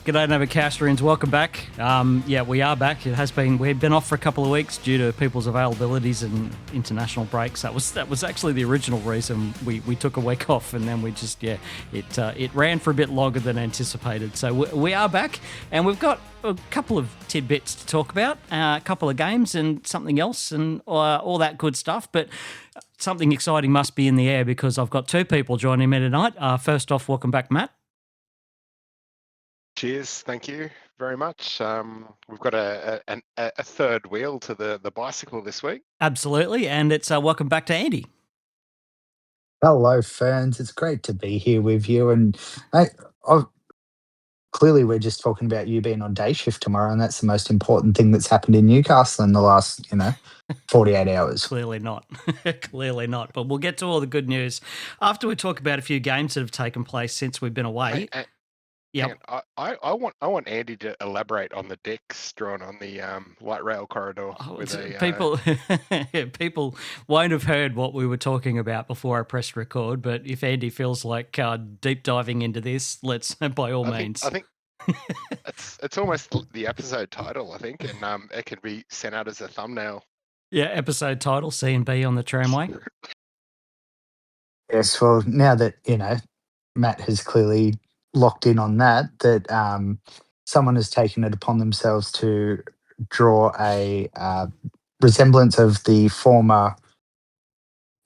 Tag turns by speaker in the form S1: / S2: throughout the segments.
S1: G'day, Navicasterians. Welcome back. We are back. We've been off for a couple of weeks due to people's availabilities and international breaks. That was actually the original reason we took a week off, and then it ran for a bit longer than anticipated. So we are back, and we've got a couple of tidbits to talk about, a couple of games and something else, and all that good stuff. But something exciting must be in the air because I've got two people joining me tonight. First off, welcome back, Matt.
S2: Cheers, thank you very much. We've got a third wheel to the bicycle this week.
S1: Absolutely, and it's welcome back to Andy.
S3: Hello, Furns. It's great to be here with you. And clearly, we're just talking about you being on day shift tomorrow, and that's the most important thing that's happened in Newcastle in the last, 48 hours.
S1: Clearly not. Clearly not. But we'll get to all the good news after we talk about a few games that have taken place since we've been away.
S2: Yeah, I want Andy to elaborate on the decks drawn on the light rail corridor.
S1: People won't have heard what we were talking about before I pressed record, but if Andy feels like deep diving into this, let's by all means.
S2: I think it's almost the episode title, I think, and it can be sent out as a thumbnail.
S1: Yeah, episode title, C&B on the tramway.
S3: Yes, well, now that, Matt has clearly locked in on that someone has taken it upon themselves to draw a resemblance of the former,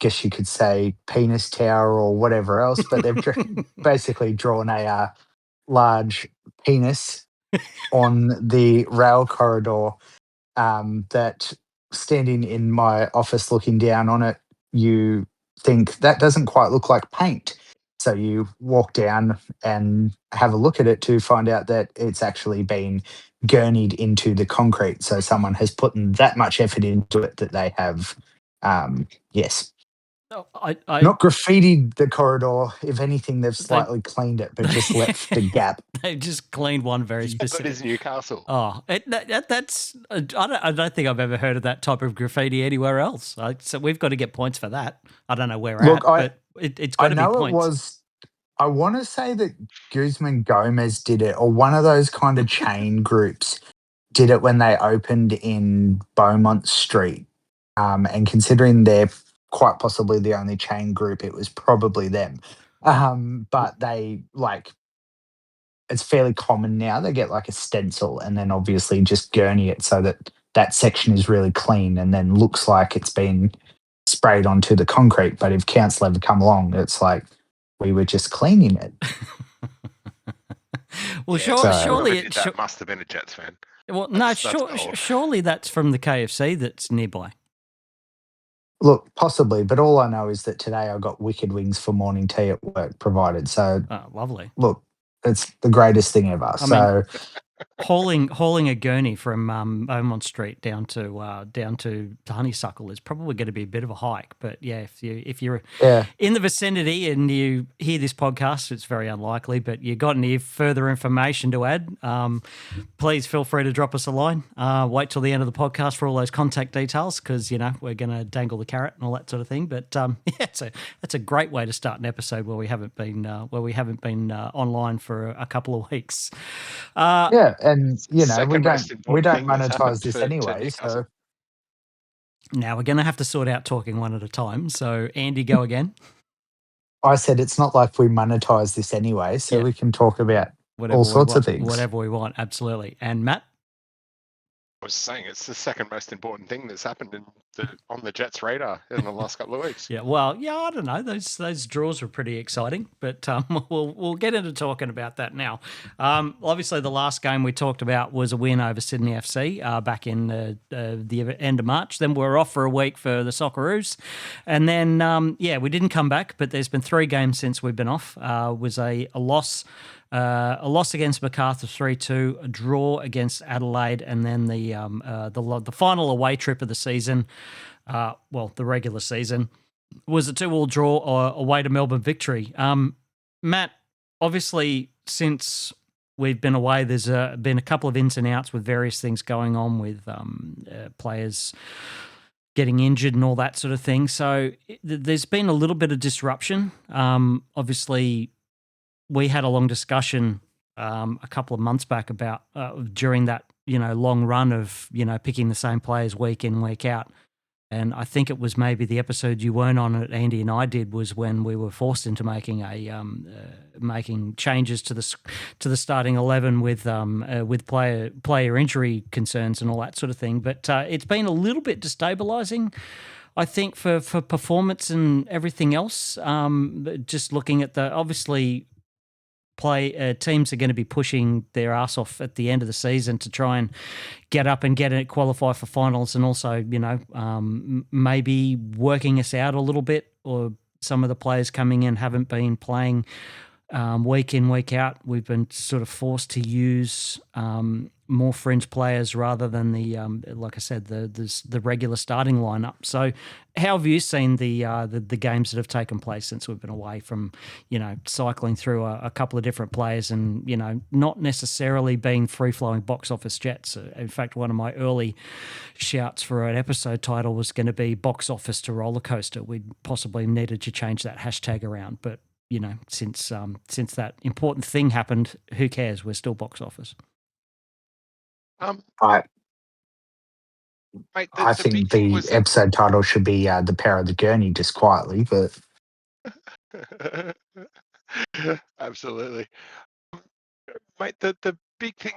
S3: guess you could say, penis tower or whatever else, but they've basically drawn a large penis on the rail corridor that, standing in my office looking down on it, you think that doesn't quite look like paint. So you walk down and have a look at it to find out that it's actually been gurneyed into the concrete. So someone has put that much effort into it that they have, yes.
S1: No,
S3: not graffitied the corridor. If anything, they've slightly cleaned it, but just left the gap.
S1: They've just cleaned one very specific.
S2: That is Newcastle.
S1: Oh, that's. I don't think I've ever heard of that type of graffiti anywhere else. So we've got to get points for that. I don't know where we're at, but it's got to be points.
S3: I want to say that Guzman Gomez did it, or one of those kind of chain groups did it when they opened in Beaumont Street. And considering they're quite possibly the only chain group, it was probably them. But they, it's fairly common now. They get like a stencil and then obviously just gurney it so that section is really clean and then looks like it's been sprayed onto the concrete. But if council ever come along, it's like, we were just cleaning it.
S1: Well, surely
S2: that must have been a Jets fan.
S1: Well, surely that's from the KFC that's nearby.
S3: Look, possibly, but all I know is that today I got wicked wings for morning tea at work provided. So,
S1: lovely.
S3: Look, it's the greatest thing ever. I mean,
S1: hauling a gurney from Beaumont Street down to Honeysuckle is probably going to be a bit of a hike. But yeah, if you're in the vicinity and you hear this podcast, it's very unlikely. But you got any further information to add? Please feel free to drop us a line. Wait till the end of the podcast for all those contact details because we're going to dangle the carrot and all that sort of thing. But that's a great way to start an episode where we haven't been online for a couple of weeks.
S3: And we don't monetize this anyway. So
S1: now we're going to have to sort out talking one at a time. So Andy, go again.
S3: I said it's not like we monetize this anyway, so we can talk about all sorts of things,
S1: whatever we want. Absolutely. And Matt,
S2: I was saying it's the second most important thing that's happened on the Jets' radar in the last couple of weeks.
S1: I don't know. Those draws were pretty exciting, but we'll get into talking about that now. Obviously, the last game we talked about was a win over Sydney FC back in the end of March. Then we were off for a week for the Socceroos, and then we didn't come back. But there's been 3 games since we've been off. Was a loss. A loss against Macarthur 3-2, a draw against Adelaide, and then the final away trip of the season, the regular season, was a 2-2 draw away to Melbourne Victory. Matt, obviously, since we've been away, there's been a couple of ins and outs with various things going on with players getting injured and all that sort of thing. So there's been a little bit of disruption. Obviously, we had a long discussion a couple of months back about during that long run of picking the same players week in week out. And I think it was maybe the episode you weren't on it, Andy and I did, was when we were forced into making making changes to the starting 11 with player injury concerns and all that sort of thing. But it's been a little bit destabilising, I think, for performance and everything else. Just looking at obviously teams are going to be pushing their ass off at the end of the season to try and get up and qualify for finals, and also maybe working us out a little bit, or some of the players coming in haven't been playing week in, week out. We've been sort of forced to use more fringe players rather than like I said, the regular starting lineup. So, how have you seen the games that have taken place since we've been away from, cycling through a couple of different players and not necessarily being free flowing box office jets? In fact, one of my early shouts for an episode title was going to be box office to roller coaster. We possibly needed to change that hashtag around, but since that important thing happened, who cares? We're still box office.
S3: I
S2: Mate,
S3: I
S2: the
S3: think
S2: big thing
S3: the
S2: was that
S3: episode title should be "The Power of the Gurney," just quietly, but
S2: absolutely, mate. The big thing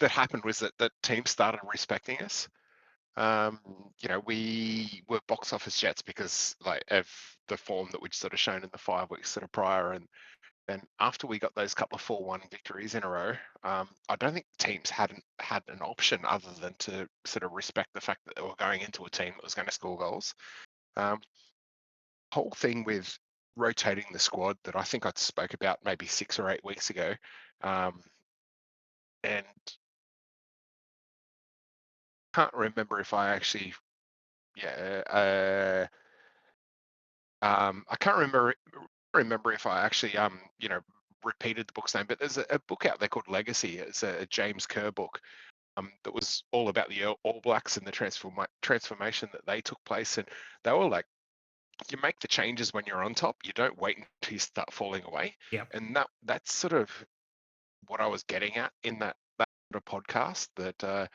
S2: that happened was that teams started respecting us. We were box office jets because of the form that we'd sort of shown in the 5 weeks sort of prior, and then after we got those couple of 4-1 victories in a row, I don't think teams hadn't had an option other than to sort of respect the fact that they were going into a team that was going to score goals. Whole thing with rotating the squad that I think I spoke about maybe 6 or 8 weeks ago, and can't remember if I actually, I can't remember if I actually repeated the book's name, but there's a book out there called Legacy. It's a James Kerr book that was all about the All Blacks and the transformation that they took place, and they were like, you make the changes when you're on top. You don't wait until you start falling away.
S1: Yeah.
S2: And that's sort of what I was getting at in that sort of podcast, that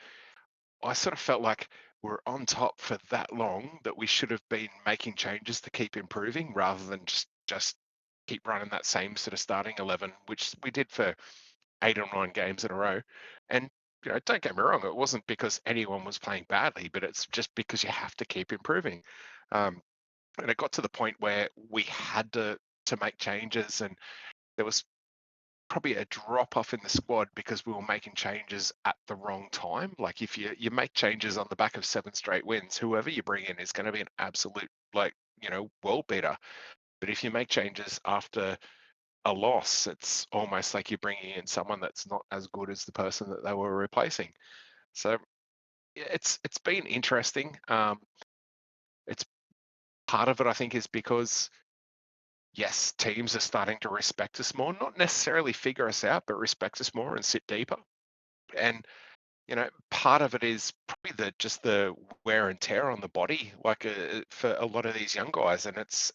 S2: I sort of felt like we're on top for that long that we should have been making changes to keep improving rather than just keep running that same sort of starting 11, which we did for 8 or 9 games in a row. And don't get me wrong, it wasn't because anyone was playing badly, but it's just because you have to keep improving. And it got to the point where we had to make changes, and there was probably a drop off in the squad because we were making changes at the wrong time. Like if you make changes on the back of 7 straight wins, whoever you bring in is going to be an absolute world beater. But if you make changes after a loss, it's almost like you're bringing in someone that's not as good as the person that they were replacing. So it's been interesting. It's part of it, I think, is because yes, teams are starting to respect us more, not necessarily figure us out, but respect us more and sit deeper. And part of it is probably just the wear and tear on the body, for a lot of these young guys, and it's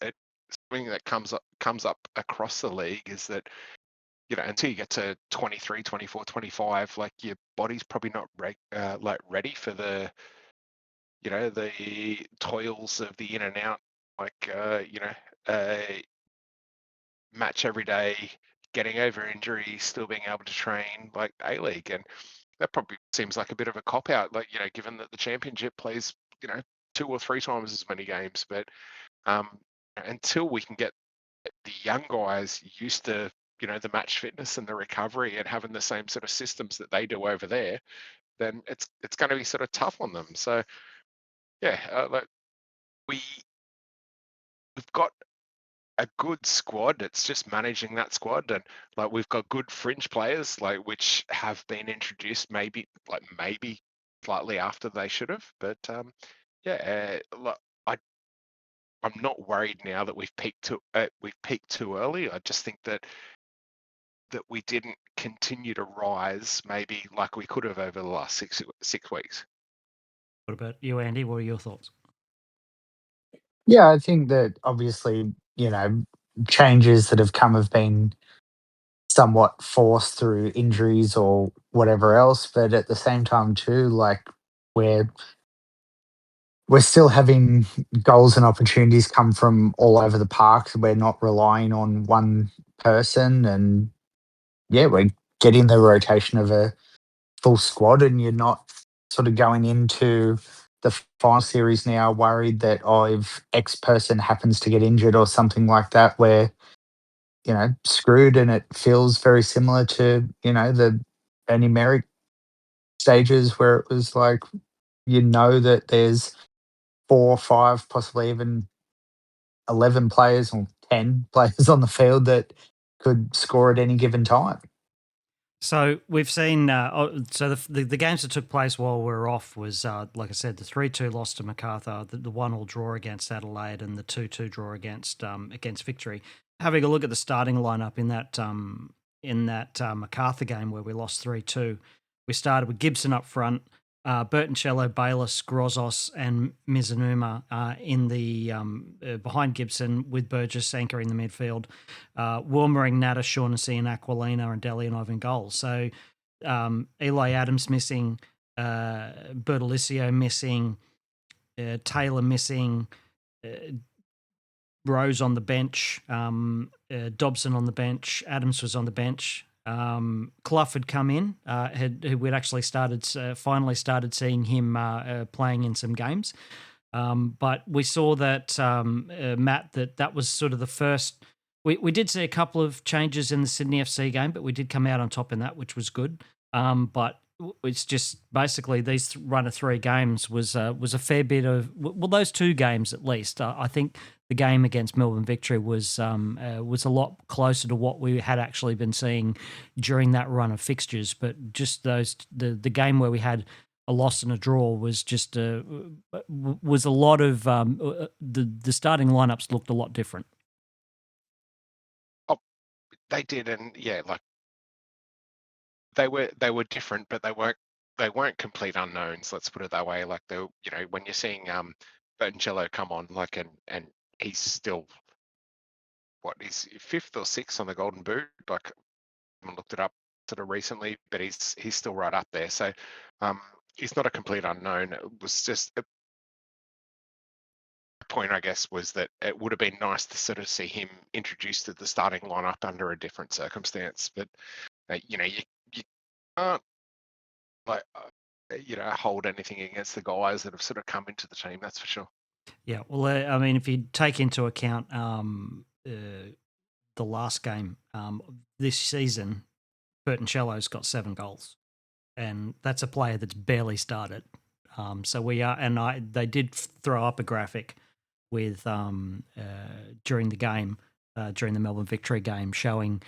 S2: something that comes up across the league, is that until you get to 23, 24, 25, like your body's probably not ready for the the toils of the in and out, match every day, getting over injury, still being able to train like A-League. And that probably seems like a bit of a cop out, given that the championship plays 2 or 3 times as many games. But until we can get the young guys used to the match fitness and the recovery and having the same sort of systems that they do over there, then it's going to be sort of tough on them. So we've got a good squad. It's just managing that squad, and we've got good fringe players which have been introduced maybe slightly after they should have. But I'm not worried now that we've peaked too early. I just think that we didn't continue to rise maybe like we could have over the last 6 weeks.
S1: What about you, Andy? What are your thoughts?
S3: yeah, I think that obviously changes that have come have been somewhat forced through injuries or whatever else. But at the same time, too, like we're still having goals and opportunities come from all over the park. We're not relying on one person, and yeah, we're getting the rotation of a full squad, and you're not sort of going into the final series now worried that, oh, if X person happens to get injured or something like that, we're, screwed. And it feels very similar to, the Bernie Merrick stages where it was like, that there's 4, 5, possibly even 11 players or 10 players on the field that could score at any given time.
S1: So we've seen. So the games that took place while we were off was, like I said, the 3-2 loss to Macarthur, the 1-1 draw against Adelaide, and the 2-2 draw against Victory. Having a look at the starting lineup in that Macarthur game where we lost 3-2, we started with Gibson up front, Bertoncello, Bayliss, Grozos, and Mizunuma in the behind Gibson, with Burgess anchoring the midfield. Wilmering, Natta, Shaughnessy, and Aquilina, and Delianov in goals. So Eli Adams missing, Bertolicio missing, Taylor missing, Rose on the bench, Dobson on the bench, Adams was on the bench. Clough had come in, we'd actually finally started seeing him playing in some games. But we saw that, Matt, that was sort of the first. We did see a couple of changes in the Sydney FC game, but we did come out on top in that, which was good. But it's just basically these run of 3 games was a fair bit of, well, those 2 games at least. I think the game against Melbourne Victory was a lot closer to what we had actually been seeing during that run of fixtures. But just the game where we had a loss and a draw was just was a lot of the starting lineups looked a lot different.
S2: Oh, they did, and yeah, like they were different, but they weren't complete unknowns. Let's put it that way. Like when you're seeing Bertoncello come on, like and he's still he's 5th or 6th on the Golden Boot. Like I haven't looked it up sort of recently, but he's still right up there. So he's not a complete unknown. It was just a point, I guess, was that it would have been nice to sort of see him introduced to the starting lineup under a different circumstance. But you can't hold anything against the guys that have sort of come into the team. That's for sure.
S1: Yeah, well, I mean, if you take into account the last game this season, Bertoncello's got 7 goals, and that's a player that's barely started. So we are, and they did throw up a graphic with during the game, during the Melbourne Victory game, showing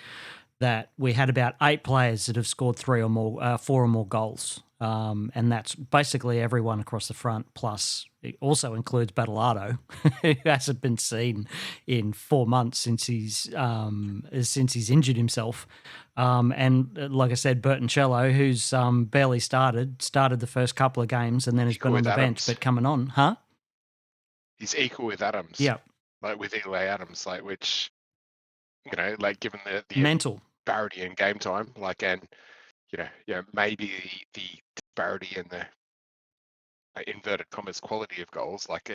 S1: that we had about 8 players that have scored 4 or more goals. And that's basically everyone across the front, plus it also includes Battleado, who hasn't been seen in 4 months since he's injured himself. And like I said, Bertoncello, who's barely started the first couple of games and then has been on the bench, but coming on, huh?
S2: He's equal with Adams.
S1: Yeah.
S2: Like with Eli Adams, like which, given the
S1: mental
S2: disparity in game time, like, and maybe the disparity in the inverted commas quality of goals, like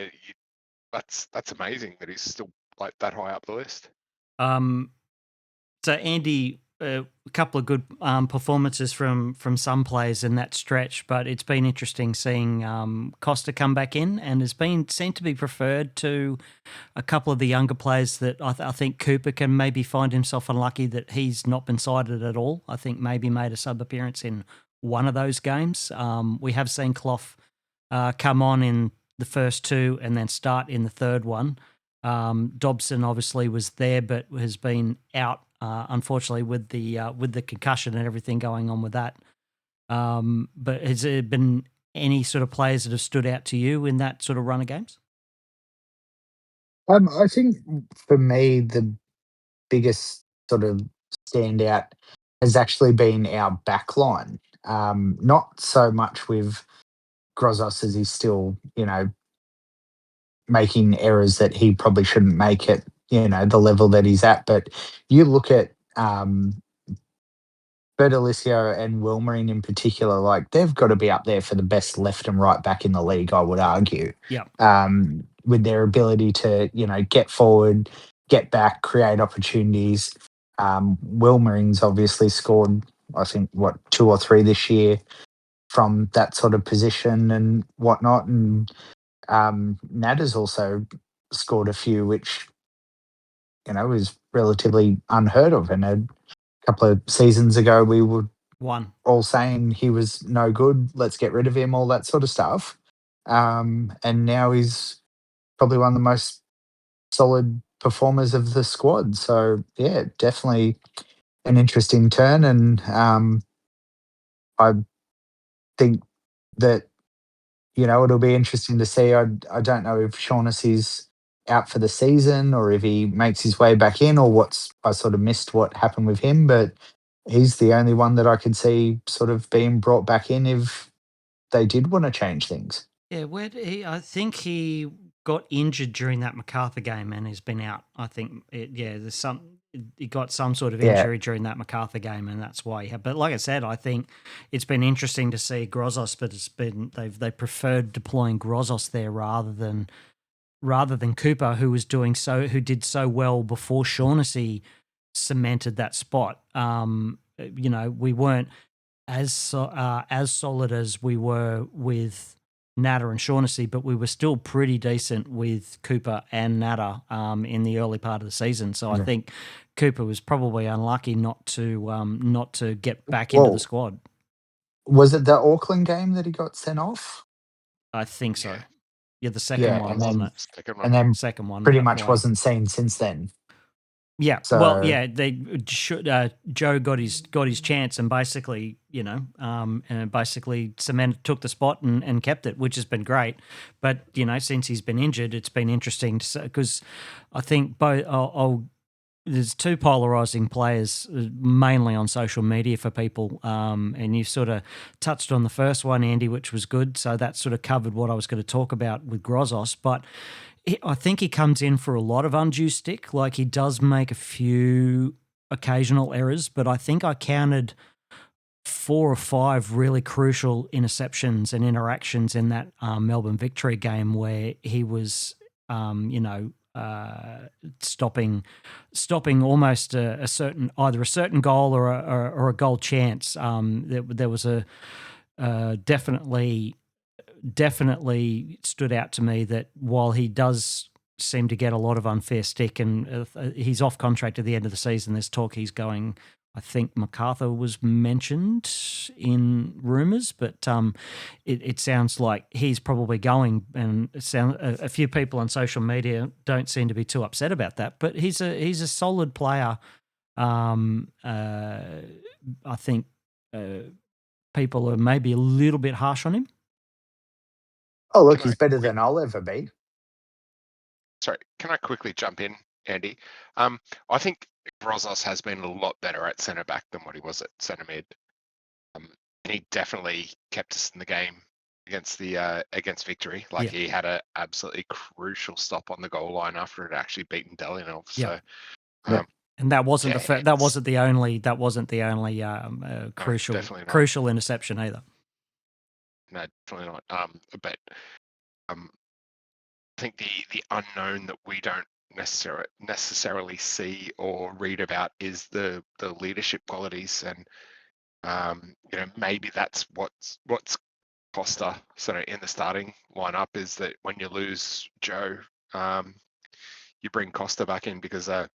S2: that's amazing that he's still like that high up the list.
S1: So Andy, a couple of good performances from some players in that stretch, but it's been interesting seeing Costa come back in, and has been seen to be preferred to a couple of the younger players that I think Cooper can maybe find himself unlucky that he's not been cited at all. I think maybe made a sub appearance in one of those games. We have seen Clough come on in the first 2 and then start in the third one. Dobson obviously was there, but has been out, unfortunately, with the concussion and everything going on with that. But has there been any sort of players that have stood out to you in that sort of run of games?
S3: I think for me, the biggest sort of standout has actually been our backline. Not so much with Grozos, as he's still, making errors that he probably shouldn't make at, the level that he's at. But you look at Bertolicio and Wilmering in particular, like they've got to be up there for the best left and right back in the league, I would argue.
S1: Yeah.
S3: With their ability to, get forward, get back, create opportunities. Wilmering's obviously scored, I think, 2 or 3 this year from that sort of position and whatnot. And Nada's also scored a few, which, is relatively unheard of. And a couple of seasons ago, we were all saying he was no good, let's get rid of him, all that sort of stuff. And now he's probably one of the most solid performers of the squad. So, yeah, definitely an interesting turn. And I think that, it'll be interesting to see. I don't know if Shaughnessy's out for the season or if he makes his way back in or I sort of missed what happened with him, but he's the only one that I could see sort of being brought back in if they did want to change things.
S1: Yeah, I think he got injured during that Macarthur game and has been out. I think, he got some sort of injury during that Macarthur game, and that's why he had. But like I said, I think it's been interesting to see Grozos, but they preferred deploying Grozos there rather than Cooper, who did so well before Shaughnessy cemented that spot. We weren't as solid as we were with Natta and Shaughnessy, but we were still pretty decent with Cooper and Natta in the early part of the season. So I think Cooper was probably unlucky not to get back into the squad.
S3: Was it the Auckland game that he got sent off?
S1: I think so. Yeah, the second one, wasn't it?
S3: And then
S1: second one
S3: pretty much wasn't seen since then.
S1: Yeah. So, Joe got his chance and basically, took the spot and kept it, which has been great. But, since he's been injured, it's been interesting to see, because I think there's two polarizing players, mainly on social media for people. And you sort of touched on the first one, Andy, which was good. So that sort of covered what I was going to talk about with Grozos. But I think he comes in for a lot of undue stick. Like, he does make a few occasional errors, but I think I counted 4 or 5 really crucial interceptions and interactions in that Melbourne Victory game where he was, stopping almost either a certain goal or a goal chance. There was a definitely stood out to me that while he does seem to get a lot of unfair stick and he's off contract at the end of the season, there's talk he's going. I think Macarthur was mentioned in rumours, but it sounds like he's probably going, and a few people on social media don't seem to be too upset about that. But he's a solid player. I think people are maybe a little bit harsh on him.
S3: Oh, look, he's better than I'll ever be.
S2: Sorry, can I quickly jump in, Andy? I think Grozos has been a lot better at centre back than what he was at centre mid. And he definitely kept us in the game against Victory. He had an absolutely crucial stop on the goal line after it actually beaten Delinov.
S1: Yeah. So, and that wasn't the only crucial interception either.
S2: No, definitely not. But I think the unknown that we don't necessarily see or read about is the leadership qualities, and maybe that's what's Costa sort of in the starting lineup, is that when you lose Joe, you bring Costa back in, because I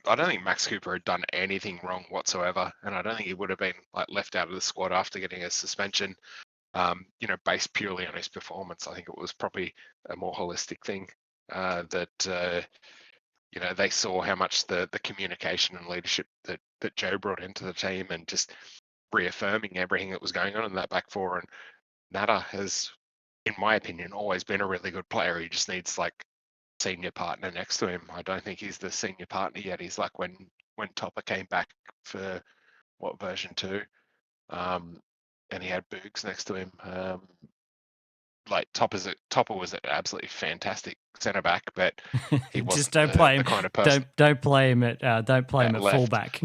S2: don't think Max Cooper had done anything wrong whatsoever, and I don't think he would have been left out of the squad after getting a suspension. Based purely on his performance. I think it was probably a more holistic thing that they saw how much the communication and leadership that Joe brought into the team, and just reaffirming everything that was going on in that back four. And Natta has, in my opinion, always been a really good player. He just needs senior partner next to him. I don't think he's the senior partner yet. He's like when Topper came back for version 2. And he had Boogs next to him. like Topper was an absolutely fantastic centre back, but he wasn't
S1: Just don't play him.
S2: the kind of person.
S1: Don't play him at
S2: Left.
S1: fullback.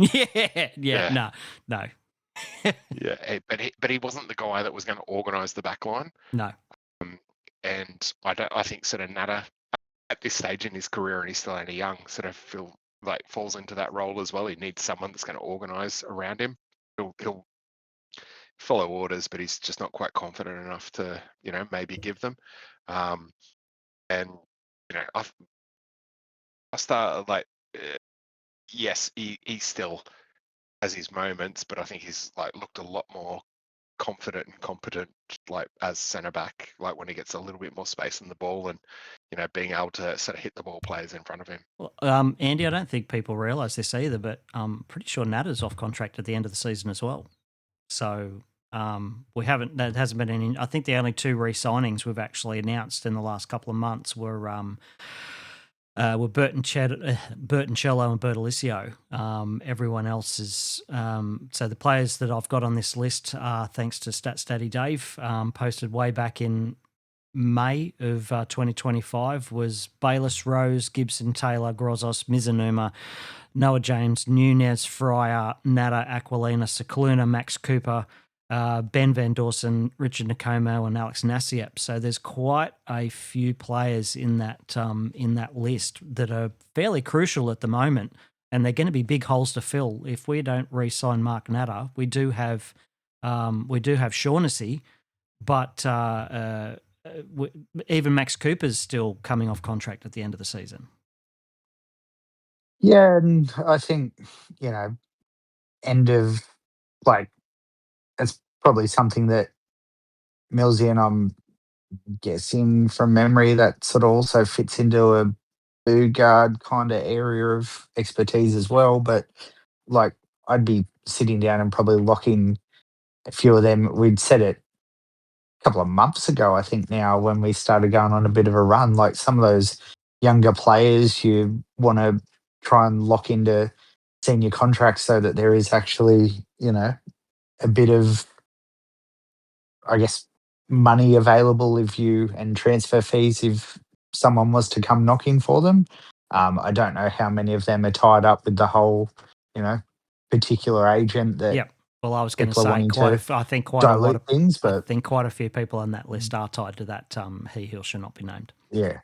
S1: Yeah. No.
S2: Yeah, but he wasn't the guy that was going to organise the back line.
S1: No.
S2: And I think sort of Natta at this stage in his career, and he's still only young, sort of falls into that role as well. He needs someone that's going to organise around him. He'll follow orders, but he's just not quite confident enough to, maybe give them. And I start yes, he still has his moments, but I think he's looked a lot more confident and competent, as centre back, when he gets a little bit more space in the ball and being able to sort of hit the ball players in front of him.
S1: Well, Andy, I don't think people realise this either, but I'm pretty sure Natta's off contract at the end of the season as well. So there hasn't been any. I think the only two re-signings we've actually announced in the last couple of months were Burton Cello and Bert Alicio. Everyone else is so the players that I've got on this list are thanks to StatStatty Dave, posted way back in May of 2025 was Bayless, Rose, Gibson, Taylor, Grozos, Mizanuma, Noah James, Nunez, Fryer, Natta, Aquilina, Cicluna, Max Cooper, Ben Van Dorsen, Richard Nakomo, and Alex Nassiep. So there's quite a few players in that list that are fairly crucial at the moment, and they're going to be big holes to fill. If we don't re-sign Mark Natta, we do have Shaughnessy, but even Max Cooper's still coming off contract at the end of the season.
S3: Yeah, and I think, end of, it's probably something that Millsy, and I'm guessing from memory, that sort of also fits into a food guard kind of area of expertise as well. But, I'd be sitting down and probably locking a few of them. We'd said it a couple of months ago, I think now, when we started going on a bit of a run, some of those younger players you want to try and lock into senior contracts so that there is actually, a bit of, I guess, money available and transfer fees if someone was to come knocking for them. I don't know how many of them are tied up with the whole, particular agent that.
S1: Yep. Well, I was going to say I think quite a few people on that list are tied to that. He'll should not be named.
S3: Yeah.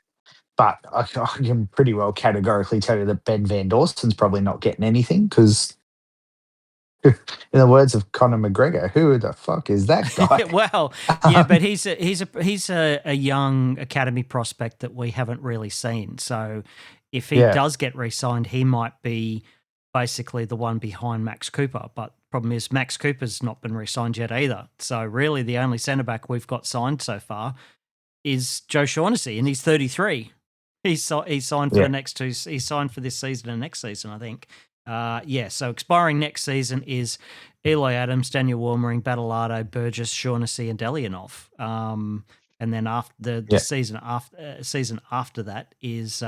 S3: But I can pretty well categorically tell you that Ben Van Dorsen's probably not getting anything because, in the words of Conor McGregor, who the fuck is that guy?
S1: Well, yeah, but he's a young academy prospect that we haven't really seen. So if he does get re-signed, he might be basically the one behind Max Cooper. But problem is Max Cooper's not been re-signed yet either. So really the only centre-back we've got signed so far is Joe Shaughnessy, and he's 33. He's signed for the next two. He's signed for this season and next season, I think. So expiring next season is Eloy Adams, Daniel Warmering, Battlelardo, Burgess, Shaughnessy, and Delianov. And then after the season after that is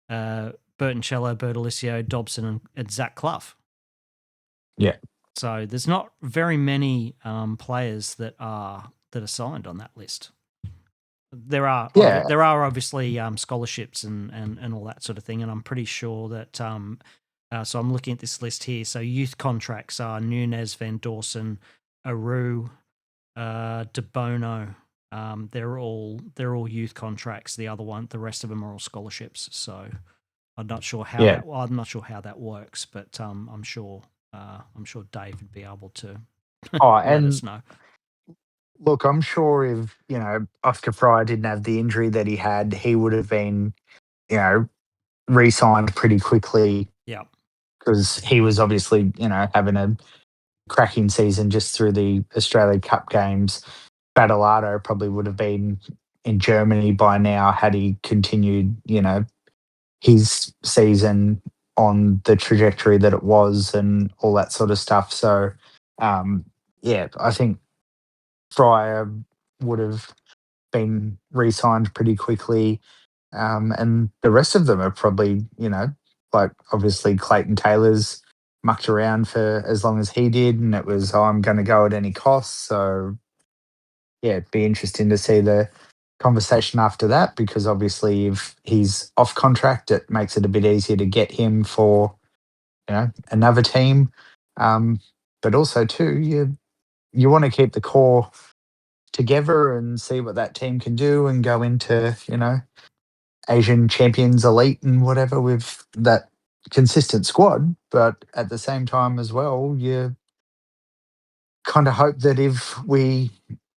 S1: Burton Cello, Bert Alicio, Dobson, and Zach Clough.
S3: Yeah.
S1: So there's not very many players that are signed on that list. There are obviously scholarships and all that sort of thing, and I'm pretty sure that. So I'm looking at this list here. So youth contracts are Nunez, Van Dorsen, Aru, De Bono. They're all youth contracts. The rest of them are all scholarships. So I'm not sure how that works, but I'm sure Dave would be able to let us know.
S3: Look, I'm sure if, Oscar Fryer didn't have the injury that he had, he would have been, re-signed pretty quickly.
S1: Yeah.
S3: Because he was obviously, having a cracking season just through the Australia Cup games. Battlelardo probably would have been in Germany by now had he continued, his season on the trajectory that it was and all that sort of stuff. So, I think Fryer would have been re-signed pretty quickly. And the rest of them are probably, obviously Clayton Taylor's mucked around for as long as he did, and it was, I'm going to go at any cost. So, it'd be interesting to see the conversation after that, because obviously if he's off contract, it makes it a bit easier to get him for another team. But also too, you want to keep the core together and see what that team can do and go into Asian Champions Elite and whatever with that consistent squad. But at the same time as well, you kind of hope that if we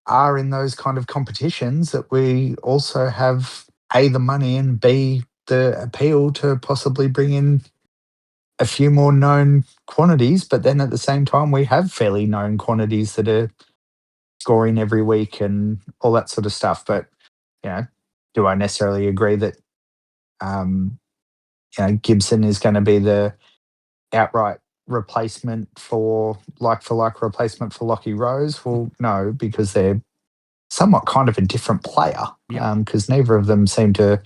S3: are in those kind of competitions, that we also have A, the money, and B, the appeal to possibly bring in a few more known quantities. But then at the same time, we have fairly known quantities that are scoring every week and all that sort of stuff. But, do I necessarily agree that, Gibson is going to be the outright replacement for like replacement for Lockie Rose? Well, no, because they're somewhat kind of a different player.
S1: Yeah.
S3: Because neither of them seem to,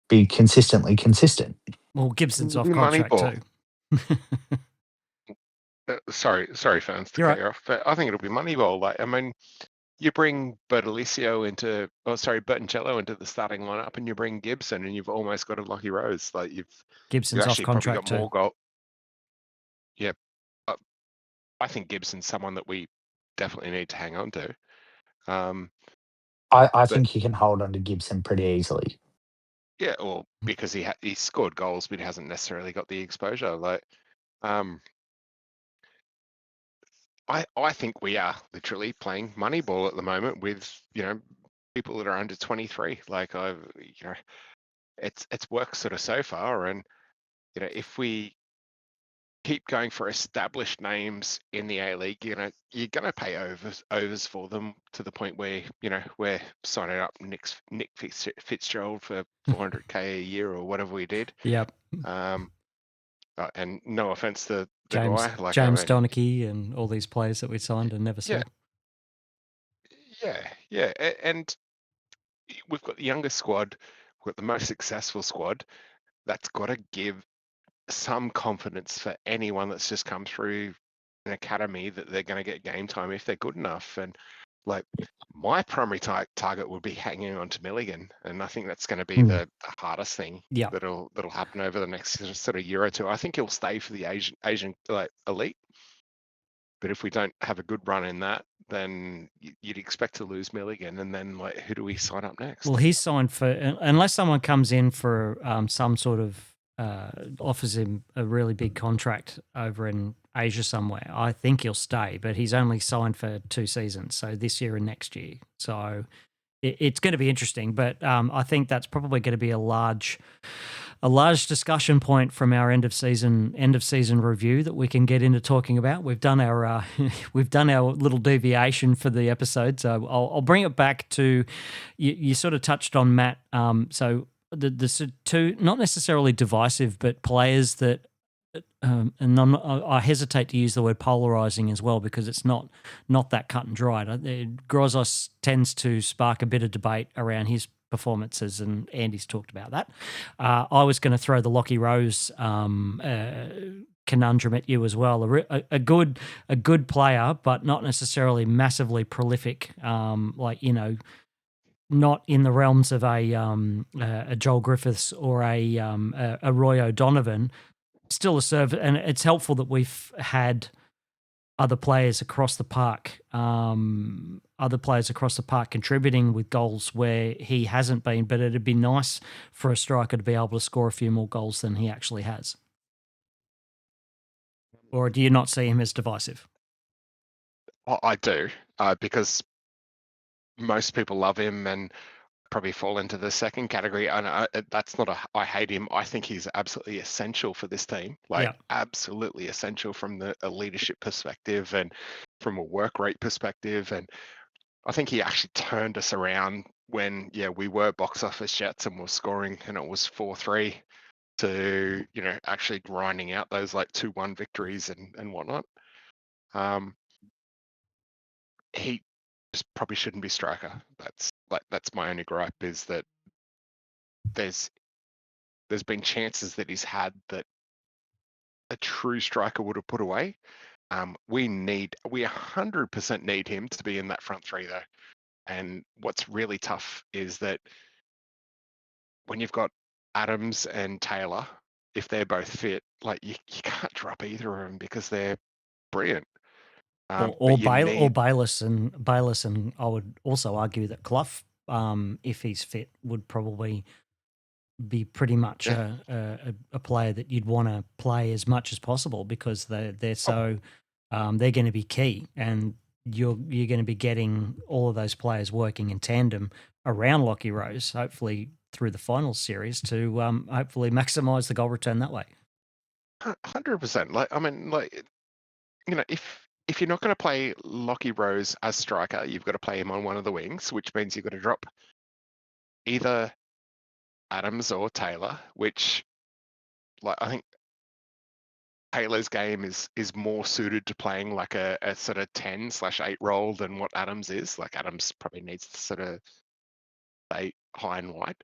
S3: be consistently consistent.
S1: Well, Gibson's
S2: It'll
S1: off
S2: be
S1: contract
S2: Moneyball.
S1: too.
S2: Sorry, Furns, to
S1: You're
S2: cut
S1: right.
S2: you off, but I think it'll be Moneyball. Like, I mean, you bring Bertolizio Bertoncello into the starting lineup, and you bring Gibson, and you've almost got a Lockie Rose. Like you
S1: Gibson's off
S2: actually probably got
S1: contract too.
S2: more goal. Yeah, I think Gibson's someone that we definitely need to hang on to.
S3: I think you can hold on to Gibson pretty easily.
S2: Yeah, or because he scored goals, but he hasn't necessarily got the exposure. Like, I think we are literally playing Moneyball at the moment with people that are under 23. Like it's worked sort of so far, and if we keep going for established names in the A League, you're gonna pay overs for them to the point where we're signing up Nick Fitzgerald for 400k a year or whatever we did.
S1: Yep.
S2: And no offense to the
S1: James
S2: guy, like
S1: James Donachie and all these players that we signed and never saw.
S2: Yeah, and we've got the youngest squad, we've got the most successful squad. That's got to give some confidence for anyone that's just come through an academy that they're going to get game time if they're good enough. And like my primary target would be hanging on to Milligan, and I think that's going to be the hardest thing that'll happen over the next sort of year or two. I think he'll stay for the Asian like elite, but if we don't have a good run in that, then you'd expect to lose Milligan, and then like who do we sign up next?
S1: Well, he's signed for, unless someone comes in for some sort of offers him a really big contract over in Asia somewhere, I think he'll stay, but he's only signed for 2 seasons, so this year and next year. So it's going to be interesting, but I think that's probably going to be a large discussion point from our end of season review that we can get into talking about. We've done our little deviation for the episode, so I'll bring it back to you. Sort of touched on Matt. So the two, not necessarily divisive, but players that. And I hesitate to use the word polarizing as well, because it's not that cut and dried. Grozos tends to spark a bit of debate around his performances, and Andy's talked about that. I was going to throw the Lockie Rose conundrum at you as well. A good player, but not necessarily massively prolific. Not in the realms of a Joel Griffiths or a Roy O'Donovan. Still a serve, and it's helpful that we've had other players across the park contributing with goals where he hasn't been, but it'd be nice for a striker to be able to score a few more goals than he actually has. Or do you not see him as divisive?
S2: I do, because most people love him and probably fall into the second category. And that's not I hate him. I think he's absolutely essential for this team, absolutely essential from a leadership perspective and from a work rate perspective. And I think he actually turned us around when, we were box office jets and were scoring, and it was 4-3 to, actually grinding out those like 2-1 victories and whatnot. He just probably shouldn't be striker. That's my only gripe, is that there's been chances that he's had that a true striker would have put away. We 100% need him to be in that front three though. And what's really tough is that when you've got Adams and Taylor, if they're both fit, like you can't drop either of them because they're brilliant. But you need
S1: Bayless and I would also argue that Clough, if he's fit, would probably be pretty much
S2: yeah,
S1: a player that you'd want to play as much as possible because they're
S2: oh,
S1: so they're going to be key, and you're going to be getting all of those players working in tandem around Lockie Rose, hopefully through the final series to hopefully maximise the goal return that way.
S2: 100%. Like I mean, like if you're not going to play Lockie Rose as striker, you've got to play him on one of the wings, which means you've got to drop either Adams or Taylor, which like I think Taylor's game is more suited to playing like a sort of 10/8 role than what Adams is. Like Adams probably needs to sort of stay high and wide.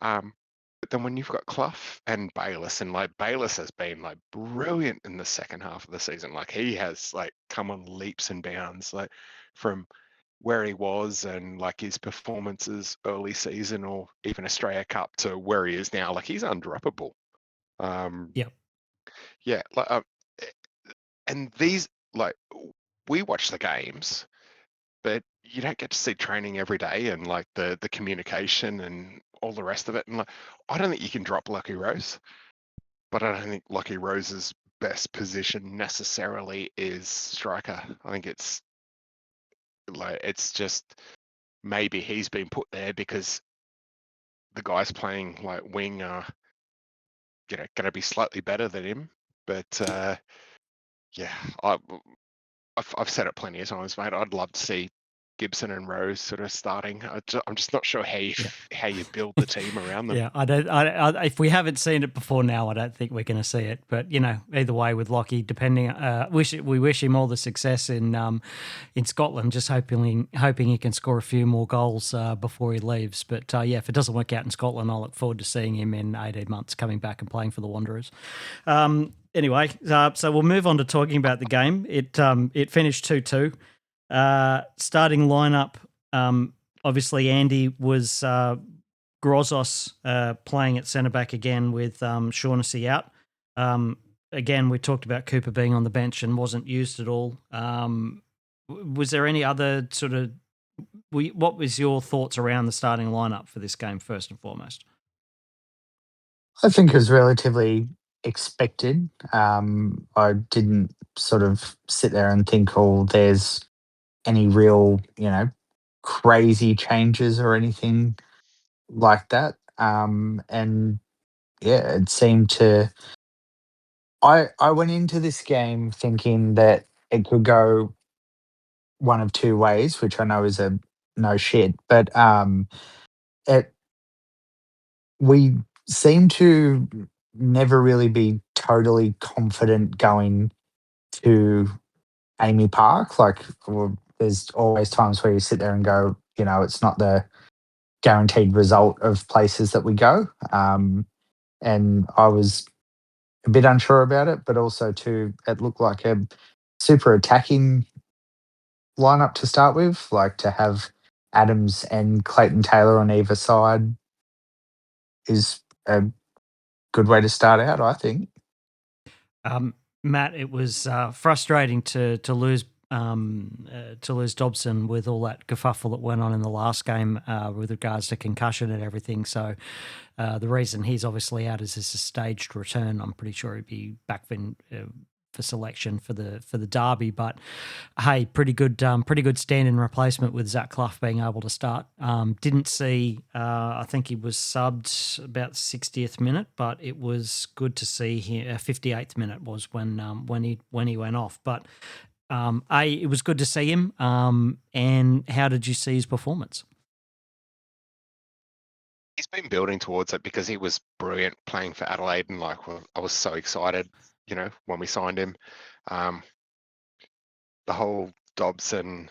S2: But then when you've got Clough and Bayless, and like Bayless has been like brilliant in the second half of the season. Like he has like come on leaps and bounds, like from where he was and like his performances early season or even Australia Cup to where he is now. Like he's undroppable.
S1: Yep.
S2: Yeah, like and these like we watch the games, but you don't get to see training every day and like the communication and all the rest of it. And like I don't think you can drop Lucky Rose, but I don't think Lucky Rose's best position necessarily is striker. I think it's just maybe he's been put there because the guys playing like wing are going to be slightly better than him. But yeah, I've said it plenty of times, mate. I'd love to see Gibson and Rose sort of starting. I'm just not sure how you build the team around them.
S1: Yeah, I don't. If we haven't seen it before now, I don't think we're going to see it. But either way, with Lockie, depending, we wish him all the success in Scotland. Just hoping he can score a few more goals before he leaves. But yeah, if it doesn't work out in Scotland, I look forward to seeing him in 18 months coming back and playing for the Wanderers. Anyway, so we'll move on to talking about the game. It finished 2-2. Starting lineup, obviously Andy was Grozos playing at centre back again with Shaughnessy out. Again, we talked about Cooper being on the bench and wasn't used at all. Was there any other sort of what was your thoughts around the starting lineup for this game first and foremost?
S3: I think it was relatively expected. I didn't sort of sit there and think, oh, there's any real, crazy changes or anything like that. And yeah, it seemed to. I went into this game thinking that it could go one of two ways, which I know is a no shit, but it we seem to never really be totally confident going to Amy Park. Like, there's always times where you sit there and go, it's not the guaranteed result of places that we go. And I was a bit unsure about it, but also too, it looked like a super attacking lineup to start with. Like to have Adams and Clayton Taylor on either side is a good way to start out, I think.
S1: Matt, it was frustrating to lose Dobson with all that kerfuffle that went on in the last game with regards to concussion and everything. So the reason he's obviously out is this a staged return. I'm pretty sure he'd be back for selection for the derby. But hey, pretty good stand-in replacement with Zach Clough being able to start. Didn't see. I think he was subbed about 60th minute, but it was good to see him. 58th minute was when he went off. But it was good to see him. And how did you see his performance?
S2: He's been building towards it because he was brilliant playing for Adelaide, and like I was so excited, when we signed him. The whole Dobson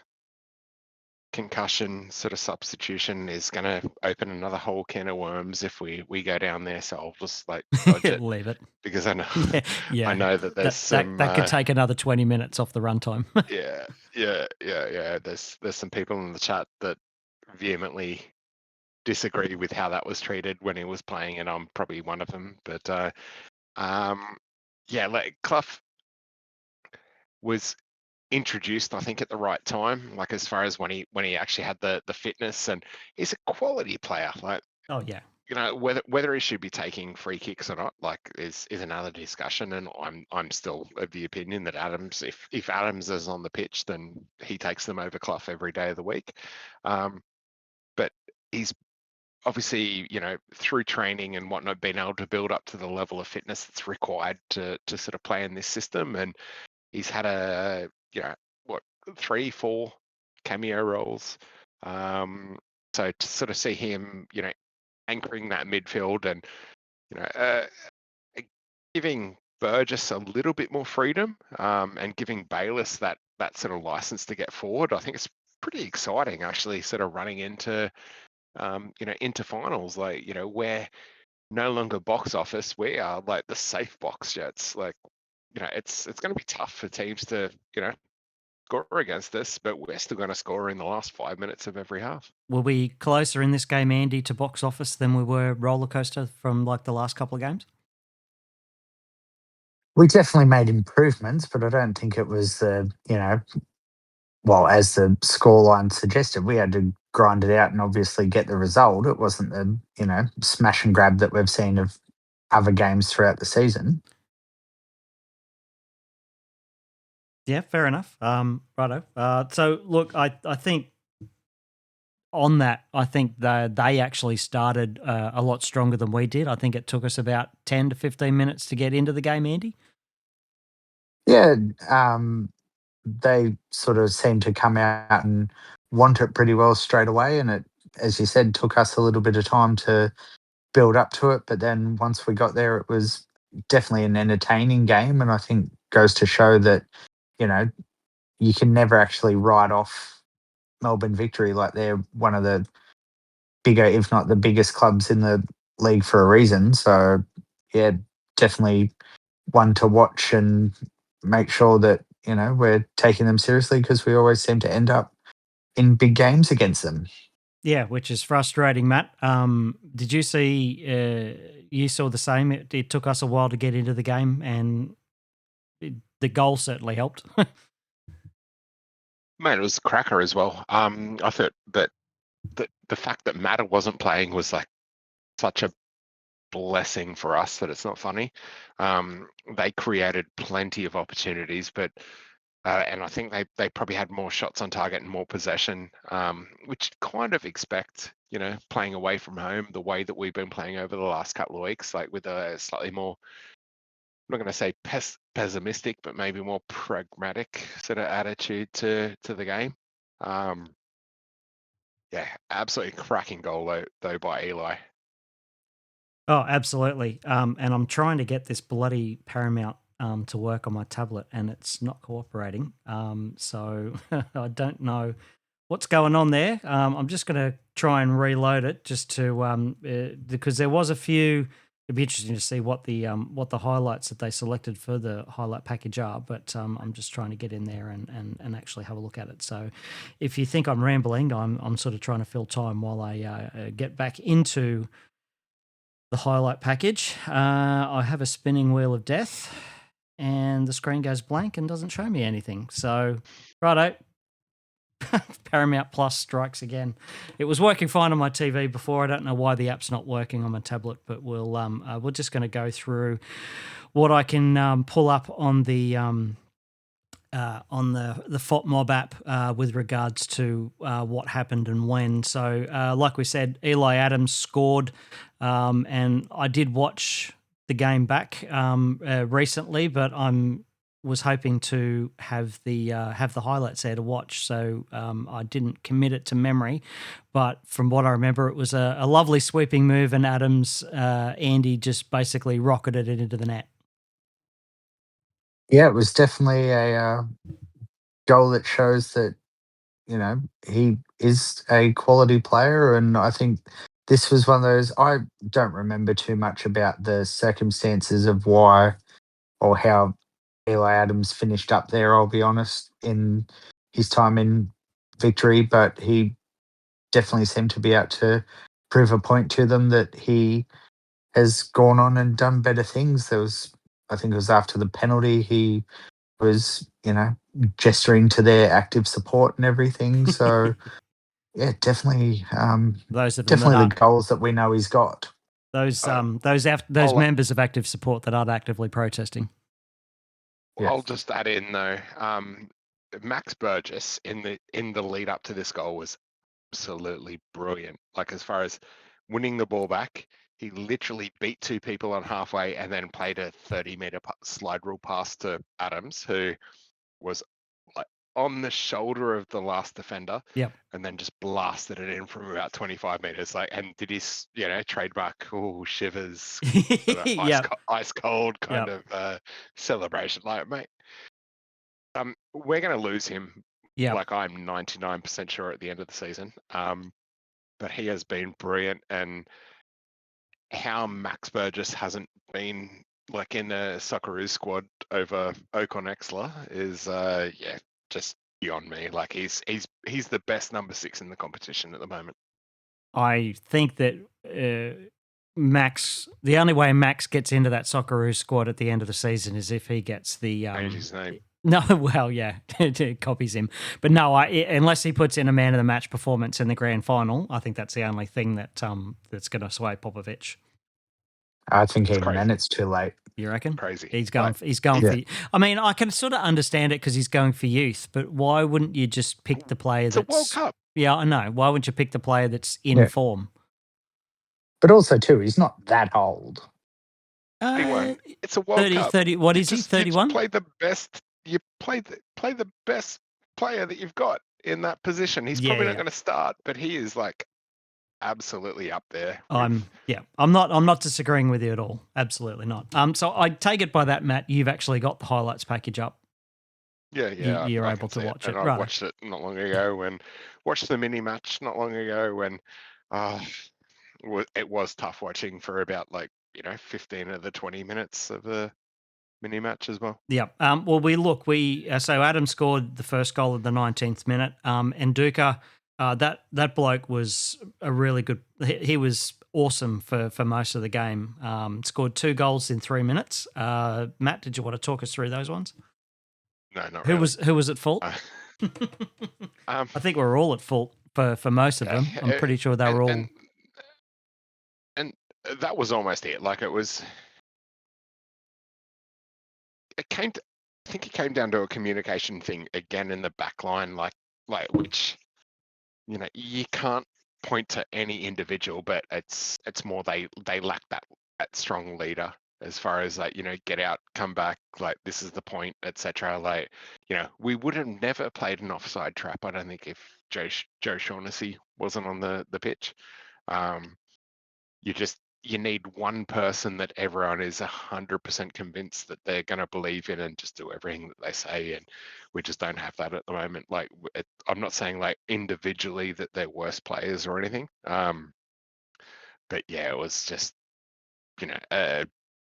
S2: concussion sort of substitution is going to open another whole can of worms if we go down there. So I'll just dodge it,
S1: leave it,
S2: because I know
S1: yeah.
S2: I know that there's
S1: that could take another 20 minutes off the runtime.
S2: yeah. There's some people in the chat that vehemently disagree with how that was treated when he was playing, and I'm probably one of them. But yeah, like Clough was introduced, I think, at the right time. Like as far as when he actually had the fitness, and he's a quality player. Like,
S1: Oh yeah.
S2: you know, whether he should be taking free kicks or not, like, is another discussion. And I'm still of the opinion that Adams, if Adams is on the pitch, then he takes them over Clough every day of the week. But he's obviously, you know, through training and whatnot, been able to build up to the level of fitness that's required to sort of play in this system. And he's had you know, 3-4 cameo roles. So to sort of see him, you know, anchoring that midfield and, you know, giving Burgess a little bit more freedom, and giving Bayliss that sort of license to get forward, I think it's pretty exciting, actually, sort of running into, you know, into finals. Like, you know, we're no longer box office, we are like the safe box Jets. Like, you know, it's going to be tough for teams to, you know, score against us, but we're still going to score in the last 5 minutes of every half.
S1: Were we closer in this game, Andy, to box office than we were roller coaster from like the last couple of games?
S3: We definitely made improvements, but I don't think it was the, you know, well, as the scoreline suggested, we had to grind it out and obviously get the result. It wasn't the, you know, smash and grab that we've seen of other games throughout the season.
S1: Yeah, fair enough. Righto. So look, I think on that, I think they actually started a lot stronger than we did. I think it took us about 10 to 15 minutes to get into the game, Andy.
S3: Yeah, they sort of seemed to come out and want it pretty well straight away. And it, as you said, took us a little bit of time to build up to it. But then once we got there, it was definitely an entertaining game. And I think goes to show that, you know, you can never actually write off Melbourne Victory. Like they're one of the bigger, if not the biggest clubs in the league for a reason. So, yeah, definitely one to watch and make sure that, you know, we're taking them seriously because we always seem to end up in big games against them.
S1: Yeah, which is frustrating, Matt. Did you see? You saw the same. It took us a while to get into the game, and the goal certainly helped.
S2: Man, it was a cracker as well. I thought that the fact that Matter wasn't playing was like such a blessing for us that it's not funny. They created plenty of opportunities, but and I think they probably had more shots on target and more possession, which kind of expect, you know, playing away from home the way that we've been playing over the last couple of weeks, like with a slightly more, I'm not going to say pessimistic, but maybe more pragmatic sort of attitude to the game. Yeah, absolutely cracking goal though by Eli.
S1: Oh, absolutely. And I'm trying to get this bloody Paramount to work on my tablet, and it's not cooperating. So I don't know what's going on there. I'm just going to try and reload it just to because there was a few. It'd be interesting to see what the highlights that they selected for the highlight package are. But I'm just trying to get in there and actually have a look at it. So if you think I'm rambling, I'm sort of trying to fill time while I get back into the highlight package. I have a spinning wheel of death, and the screen goes blank and doesn't show me anything. So, righto. Paramount Plus strikes again. It was working fine on my TV before. I don't know why the app's not working on my tablet, but we're just going to go through what I can pull up on the FOTMob app with regards to what happened and when. So, like we said, Eli Adams scored, and I did watch the game back recently, but was hoping to have the highlights there to watch, so I didn't commit it to memory. But from what I remember, it was a lovely sweeping move, and Adams, Andy just basically rocketed it into the net.
S3: Yeah, it was definitely a goal that shows that, you know, he is a quality player. And I think this was one of those, I don't remember too much about the circumstances of why or how Eli Adams finished up there, I'll be honest, in his time in Victory, but he definitely seemed to be out to prove a point to them that he has gone on and done better things. I think it was after the penalty, he was, gesturing to their active support and everything. So, yeah, definitely,
S1: Those of them that
S3: definitely the
S1: are
S3: goals that we know he's got.
S1: those
S2: I'll-
S1: members of active support that aren't actively protesting.
S3: Yeah.
S2: I'll just add in though, Max Burgess in the lead up to this goal was absolutely brilliant. Like as far as winning the ball back, he literally beat two people on halfway and then played a 30-meter slide rule pass to Adams, who was like on the shoulder of the last defender.
S1: Yep.
S2: And then just blasted it in from about 25 meters. Like, and did his, trademark, shivers, ice cold kind of celebration. Like, mate, we're going to lose him.
S1: Yeah.
S2: Like, I'm 99% sure at the end of the season. But he has been brilliant, and how Max Burgess hasn't been like in a Socceroos squad over Ocon Exler is just beyond me. Like he's the best number 6 in the competition at the moment.
S1: I think that Max, the only way Max gets into that Socceroos squad at the end of the season is if he gets the
S2: Change his name.
S1: No, well, yeah, it copies him. But no, unless he puts in a man of the match performance in the grand final, I think that's the only thing that that's going to sway Popovich.
S3: I think even then it's too late.
S1: You reckon?
S2: Crazy.
S1: He's going for. I mean, I can sort of understand it because he's going for youth, but why wouldn't you just pick the player
S2: It's
S1: that's
S2: a World Cup.
S1: Yeah, I know. Why wouldn't you pick the player that's in form?
S3: But also, too, he's not that old.
S2: 31. It's a World Cup.
S1: 30. What is he? 31.
S2: You play the best. You play the best player that you've got in that position. He's probably not going to start, but he is like absolutely up there.
S1: I'm not disagreeing with you at all. Absolutely not. So I take it by that, Matt, you've actually got the highlights package up.
S2: Yeah.
S1: You're able to watch it.
S2: I watched it not long ago and watched the mini match not long ago when it was tough watching for about 15 of the 20 minutes of the mini match as well.
S1: Yeah. So Adam scored the first goal in the 19th minute. And Duca, that bloke was a really good. He was awesome for most of the game. Scored 2 goals in 3 minutes. Matt, did you want to talk us through those ones?
S2: No, not really.
S1: Who was at fault? I think we're all at fault for most of them. I'm pretty sure they were all.
S2: And that was almost it. Like it was. I think it came down to a communication thing again in the back line, like which, you can't point to any individual, but it's more they lack that strong leader as far as get out, come back, this is the point, etc. We would have never played an offside trap, I don't think, if Joe Shaughnessy wasn't on the pitch. You need one person that everyone is 100% convinced that they're going to believe in and just do everything that they say, and we just don't have that at the moment. I'm not saying individually that they're worse players or anything, but yeah, it was just a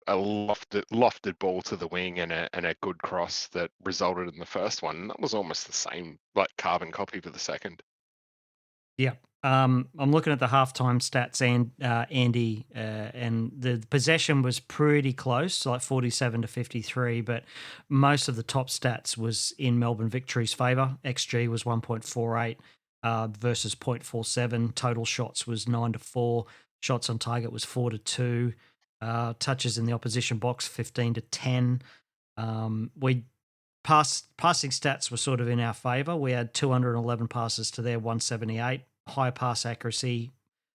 S2: lofted ball to the wing and a good cross that resulted in the first one. And that was almost the same, carbon copy for the second.
S1: Yeah. I'm looking at the halftime stats, and Andy, and the possession was pretty close, 47 to 53, but most of the top stats was in Melbourne Victory's favour. XG was 1.48 versus 0.47. Total shots was 9 to 4. Shots on target was 4 to 2. Touches in the opposition box 15 to 10. Passing stats were sort of in our favour. We had 211 passes to their 178. High pass accuracy,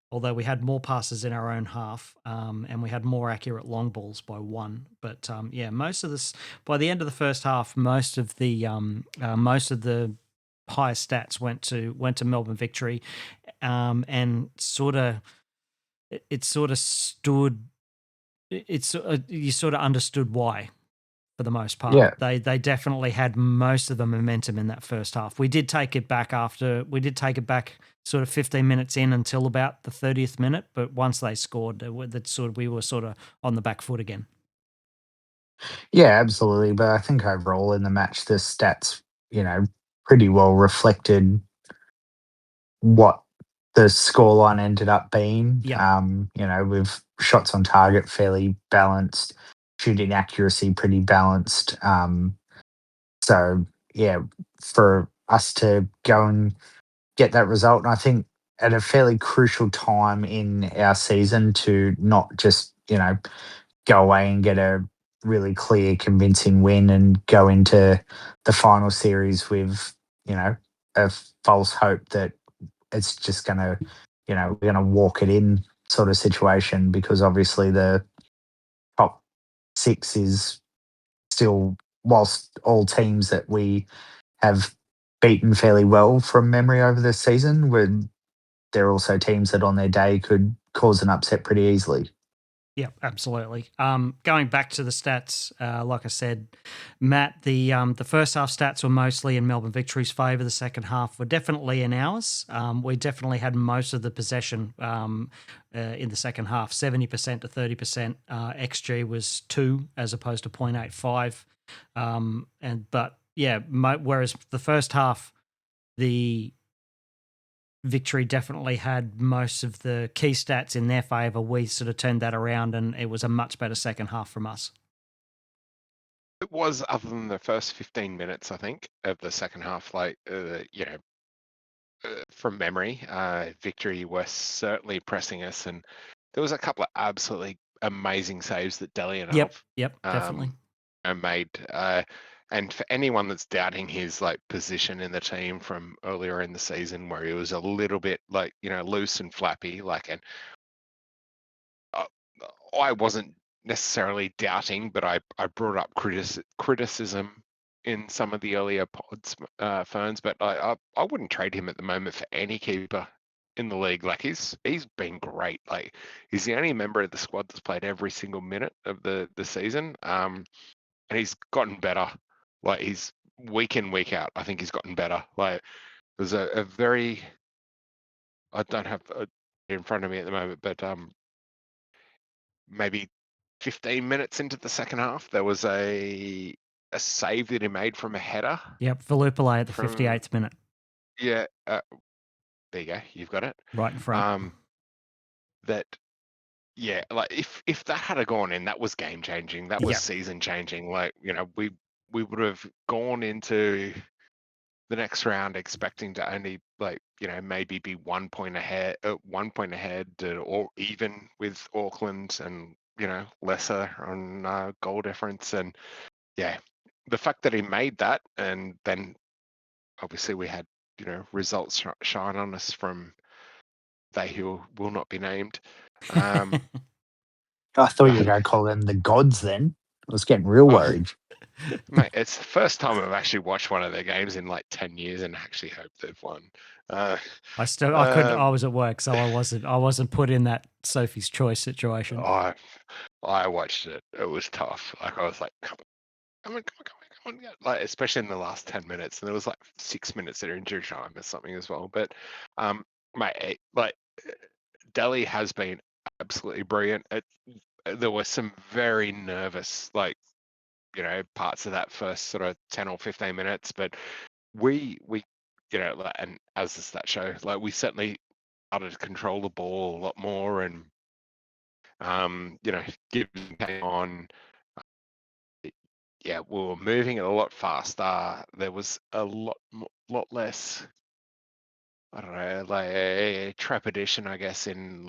S1: although we had more passes in our own half, and we had more accurate long balls by 1. But most of this, by the end of the first half, most of the higher stats went to Melbourne Victory, and you sort of understood why. For the most part,
S3: yeah.
S1: They definitely had most of the momentum in that first half. We did take it back sort of 15 minutes in until about the 30th minute, but once they scored, we were sort of on the back foot again.
S3: Yeah, absolutely. But I think overall in the match, the stats, pretty well reflected what the scoreline ended up being.
S1: Yeah.
S3: With shots on target fairly balanced, shooting accuracy pretty balanced. So yeah, for us to go and get that result, and I think at a fairly crucial time in our season to not just go away and get a really clear, convincing win and go into the final series with a false hope that it's just gonna we're gonna walk it in sort of situation, because obviously the top six is still, whilst all teams that we have beaten fairly well from memory over this season, there are also teams that on their day could cause an upset pretty easily.
S1: Yeah, absolutely. Going back to the stats, like I said, Matt, the first half stats were mostly in Melbourne Victory's favour. The second half were definitely in ours. We definitely had most of the possession in the second half, 70% to 30%. XG was 2 as opposed to 0.85. Whereas the first half, the Victory definitely had most of the key stats in their favour. We sort of turned that around, and it was a much better second half from us.
S2: It was, other than the first 15 minutes, I think, of the second half. From memory, Victory were certainly pressing us, and there was a couple of absolutely amazing saves that Deli and
S1: Yep,
S2: Alf
S1: definitely.
S2: made. And for anyone that's doubting his position in the team from earlier in the season, where he was a little bit loose and flappy, and I wasn't necessarily doubting, but I brought up criticism in some of the earlier pods, Furns, but I wouldn't trade him at the moment for any keeper in the league. He's been great. He's the only member of the squad that's played every single minute of the season, and he's gotten better. He's week in, week out. I think he's gotten better. There's a very, I don't have it in front of me at the moment, but maybe 15 minutes into the second half, there was a save that he made from a header.
S1: Yep, Valupale at the 58th minute.
S2: Yeah, there you go. You've got it.
S1: Right in front.
S2: If that had gone in, that was game changing. That was season changing. We would have gone into the next round expecting to only maybe be 1 point ahead, or even with Auckland, and lesser on goal difference. And the fact that he made that, and then obviously we had results shine on us from they who will not be named.
S3: I thought you were going to call them the gods then. I was getting real worried.
S2: Mate, it's the first time I've actually watched one of their games in 10 years and actually hope they've won.
S1: I was at work, so I wasn't put in that Sophie's Choice situation.
S2: I watched it. It was tough. I was like, come on. Especially in the last 10 minutes. And there was 6 minutes of injury time or something as well. But mate, Delhi has been absolutely brilliant. There were some very nervous parts of that first sort of 10 or 15 minutes, but we and as the stats show, we certainly started to control the ball a lot more, and Gibbs came on. We were moving it a lot faster. There was a lot less, I don't know, trepidation, I guess, in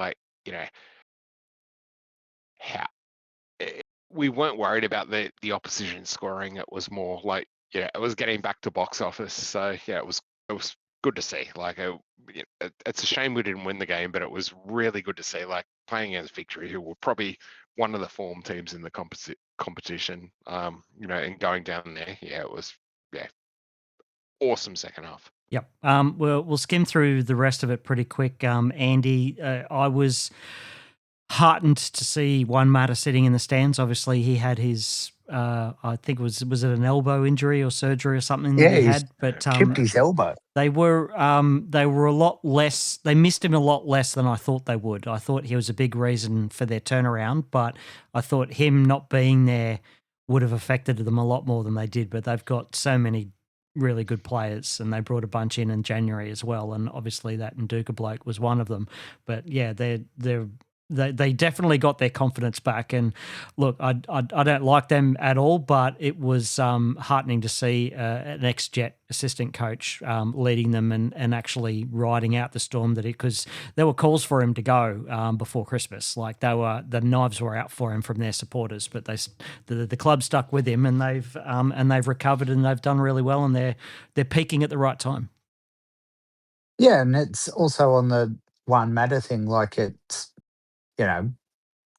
S2: how we weren't worried about the opposition scoring. It was more it was getting back to box office. So it was good to see. It's a shame we didn't win the game, but it was really good to see. Playing against Victory, who were probably one of the form teams in the competition. And going down there, it was awesome second half.
S1: Yep. We'll skim through the rest of it pretty quick. Andy, I was heartened to see Juan Mata sitting in the stands. Obviously, he had his, I think was it an elbow injury or surgery or something that he had? But
S3: chipped his elbow.
S1: They were a lot less. They missed him a lot less than I thought they would. I thought he was a big reason for their turnaround, but I thought him not being there would have affected them a lot more than they did. But they've got so many really good players, and they brought a bunch in January as well, and obviously that Nduka bloke was one of them. But yeah, they definitely got their confidence back. And look, I don't like them at all, but it was heartening to see an ex-Jet assistant coach leading them and actually riding out the storm because there were calls for him to go before Christmas. Like the knives were out for him from their supporters, but the club stuck with him, and they've recovered, and they've done really well, and they're peaking at the right time.
S3: Yeah, and it's also on the one matter thing. Like it's,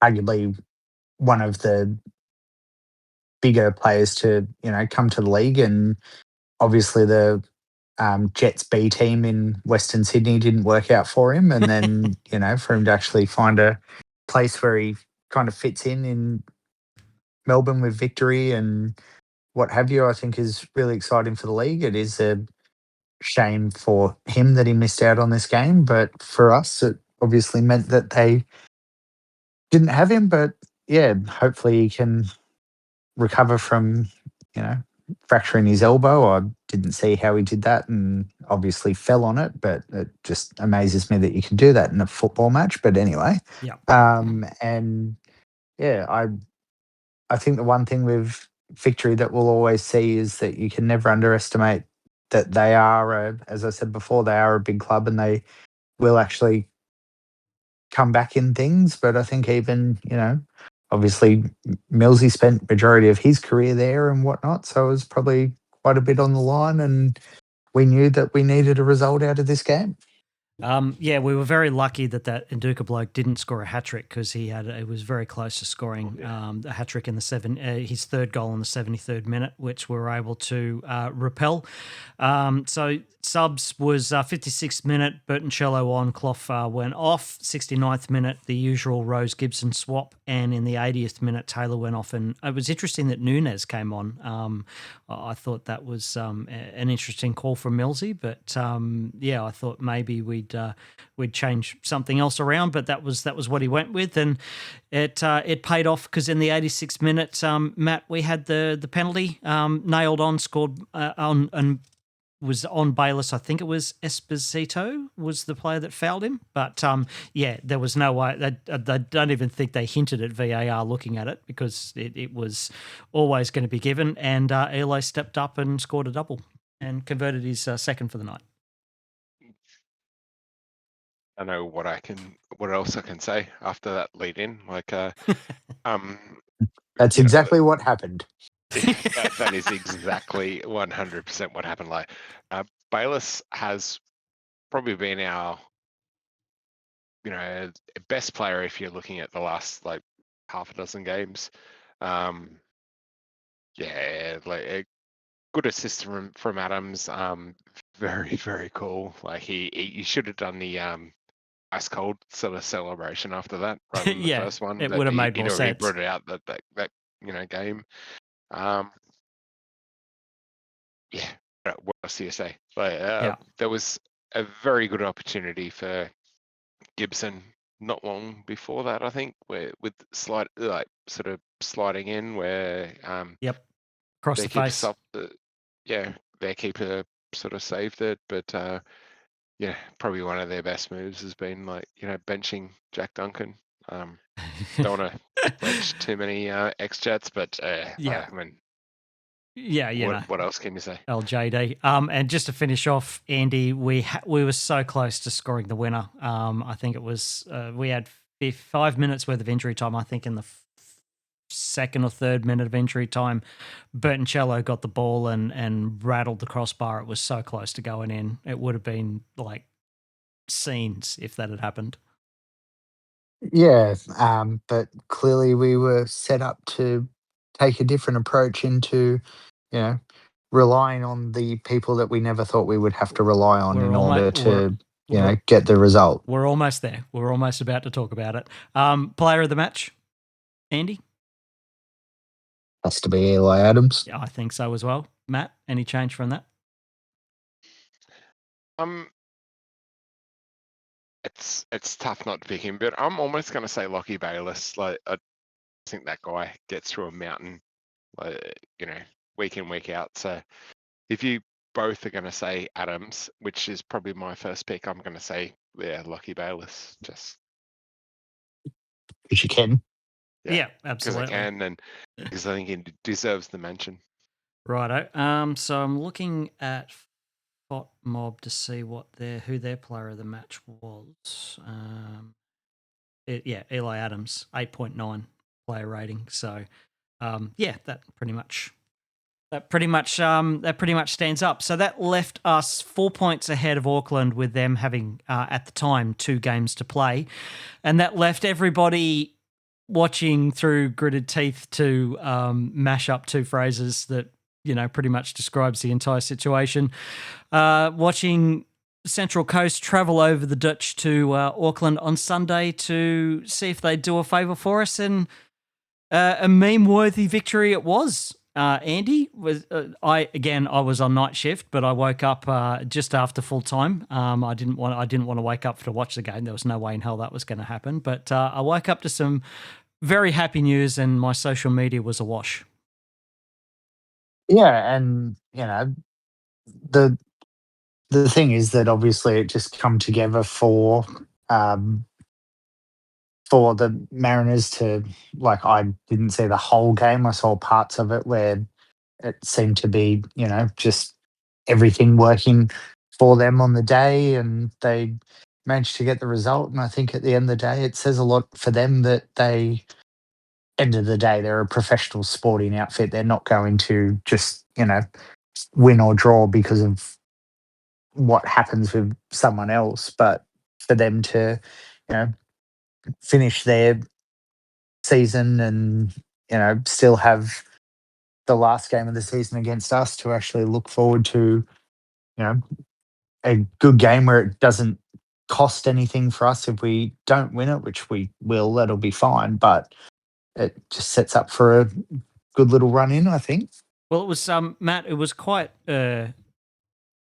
S3: arguably one of the bigger players to, come to the league. And obviously the Jets B team in Western Sydney didn't work out for him. And then, for him to actually find a place where he kind of fits in Melbourne with Victory and what have you, I think is really exciting for the league. It is a shame for him that he missed out on this game, but for us, it obviously meant that they didn't have him. But yeah, hopefully he can recover from, fracturing his elbow. I didn't see how he did that and obviously fell on it, but it just amazes me that you can do that in a football match. But anyway,
S1: Yeah.
S3: And yeah, I think the one thing with Victory that we'll always see is that you can never underestimate that they are, as I said before, they are a big club and they will actually come back in things. But I think even, obviously Millsy spent majority of his career there and whatnot, so it was probably quite a bit on the line, and we knew that we needed a result out of this game.
S1: Yeah, we were very lucky that Nduka bloke didn't score a hat trick because he was very close to scoring a hat trick in his third goal in the 73rd minute, which we were able to repel. So subs was 56th minute, Bertoncello on, Clough went off. 69th minute, the usual Rose Gibson swap, and in the 80th minute, Taylor went off. And it was interesting that Nunes came on. I thought that was an interesting call from Millsy, but yeah, I thought maybe we'd change something else around, but that was what he went with, and it paid off because in the 86th minute, Matt, we had the penalty nailed on, scored on, and was on Bayliss. I think it was Esposito was the player that fouled him, but yeah, there was no way. They don't even think they hinted at VAR looking at it because it was always going to be given, and Eli stepped up and scored a double and converted his second for the night.
S2: I know what else I can say after that lead in.
S3: That's exactly what happened.
S2: That is exactly 100% what happened. Bayliss has probably been our, best player if you're looking at the last half a dozen games. Yeah, a good assist from Adams. Very, very cool. He should have done the ice cold sort of celebration after that rather than the first one.
S1: It would have made more sense.
S2: He brought it out that game. Yeah, what else do you say? There was a very good opportunity for Gibson not long before that, I think, where with sort of sliding in where
S1: across the face.
S2: Their keeper sort of saved it, but probably one of their best moves has been benching Jack Duncan. Don't want to bench too many ex-Jets, but I mean, what else can you say?
S1: LJD. And just to finish off, Andy, we were so close to scoring the winner. I think it was we had 5 minutes worth of injury time. I think in the second or third minute of injury time, Bertoncello got the ball and rattled the crossbar. It was so close to going in. It would have been like scenes if that had happened.
S3: Yeah, but clearly we were set up to take a different approach into, relying on the people that we never thought we would have to rely on in order to, get the result.
S1: We're almost there. We're almost about to talk about it. Player of the match, Andy?
S3: Has to be Eli Adams.
S1: Yeah, I think so as well. Matt, any change from that?
S2: It's tough not to pick him, but I'm almost going to say Lockie Bayliss. I think that guy gets through a mountain, week in, week out. So if you both are going to say Adams, which is probably my first pick. I'm going to say, Lockie Bayliss, just
S3: Which you can.
S1: Yeah,
S2: because I
S1: absolutely.
S2: can, and because I think he deserves the mention.
S1: Righto. So I'm looking at Fot Mob to see who their player of the match was. Eli Adams, 8.9 player rating. So, that pretty much stands up. So that left us 4 points ahead of Auckland, with them having at the time 2 games to play, and that left everybody watching through gritted teeth to mash up 2 phrases that pretty much describes the entire situation. Watching Central Coast travel over the ditch to Auckland on Sunday to see if they'd do a favour for us, and a meme-worthy victory it was. Andy, I was on night shift, but I woke up just after full time. I didn't want to wake up to watch the game. There was no way in hell that was going to happen. But I woke up to some very happy news, and my social media was awash.
S3: Yeah, and the thing is that obviously it just come together for the Mariners to, like, I didn't see the whole game. I saw parts of it where it seemed to be, just everything working for them on the day, and they managed to get the result. And I think at the end of the day, it says a lot for them that end of the day, they're a professional sporting outfit. They're not going to just, win or draw because of what happens with someone else, but for them to, finish their season and, still have the last game of the season against us to actually look forward to, a good game where it doesn't cost anything for us if we don't win it, which we will. That'll be fine, but it just sets up for a good little run in, I think.
S1: Well, it was Matt. It was quite an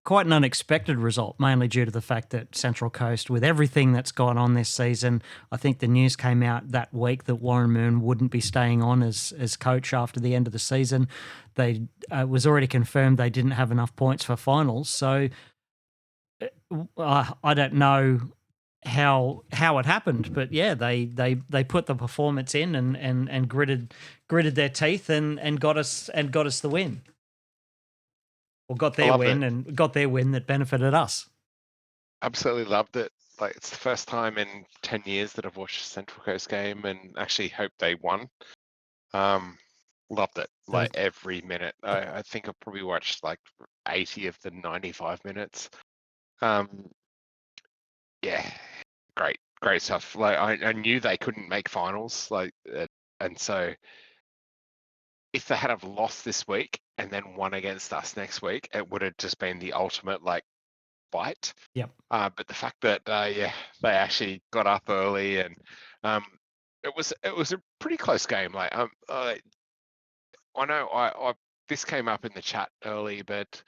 S1: unexpected result, mainly due to the fact that Central Coast, with everything that's gone on this season, I think the news came out that week that Warren Moon wouldn't be staying on as coach after the end of the season. They was already confirmed they didn't have enough points for finals, so I don't know how it happened, but yeah, they put the performance in and gritted their teeth and got us the win. Or got their win that benefited us.
S2: Absolutely loved it. Like, it's the first time in 10 years that I've watched a Central Coast game and actually hope they won. Loved it. Like, every minute. I think I've probably watched like 80 of the 95 minutes. Great stuff. Like, I knew they couldn't make finals, and so if they had have lost this week and then won against us next week, it would have just been the ultimate fight.
S1: Yep.
S2: But the fact that they actually got up early, and it was a pretty close game. I know this came up in the chat early, but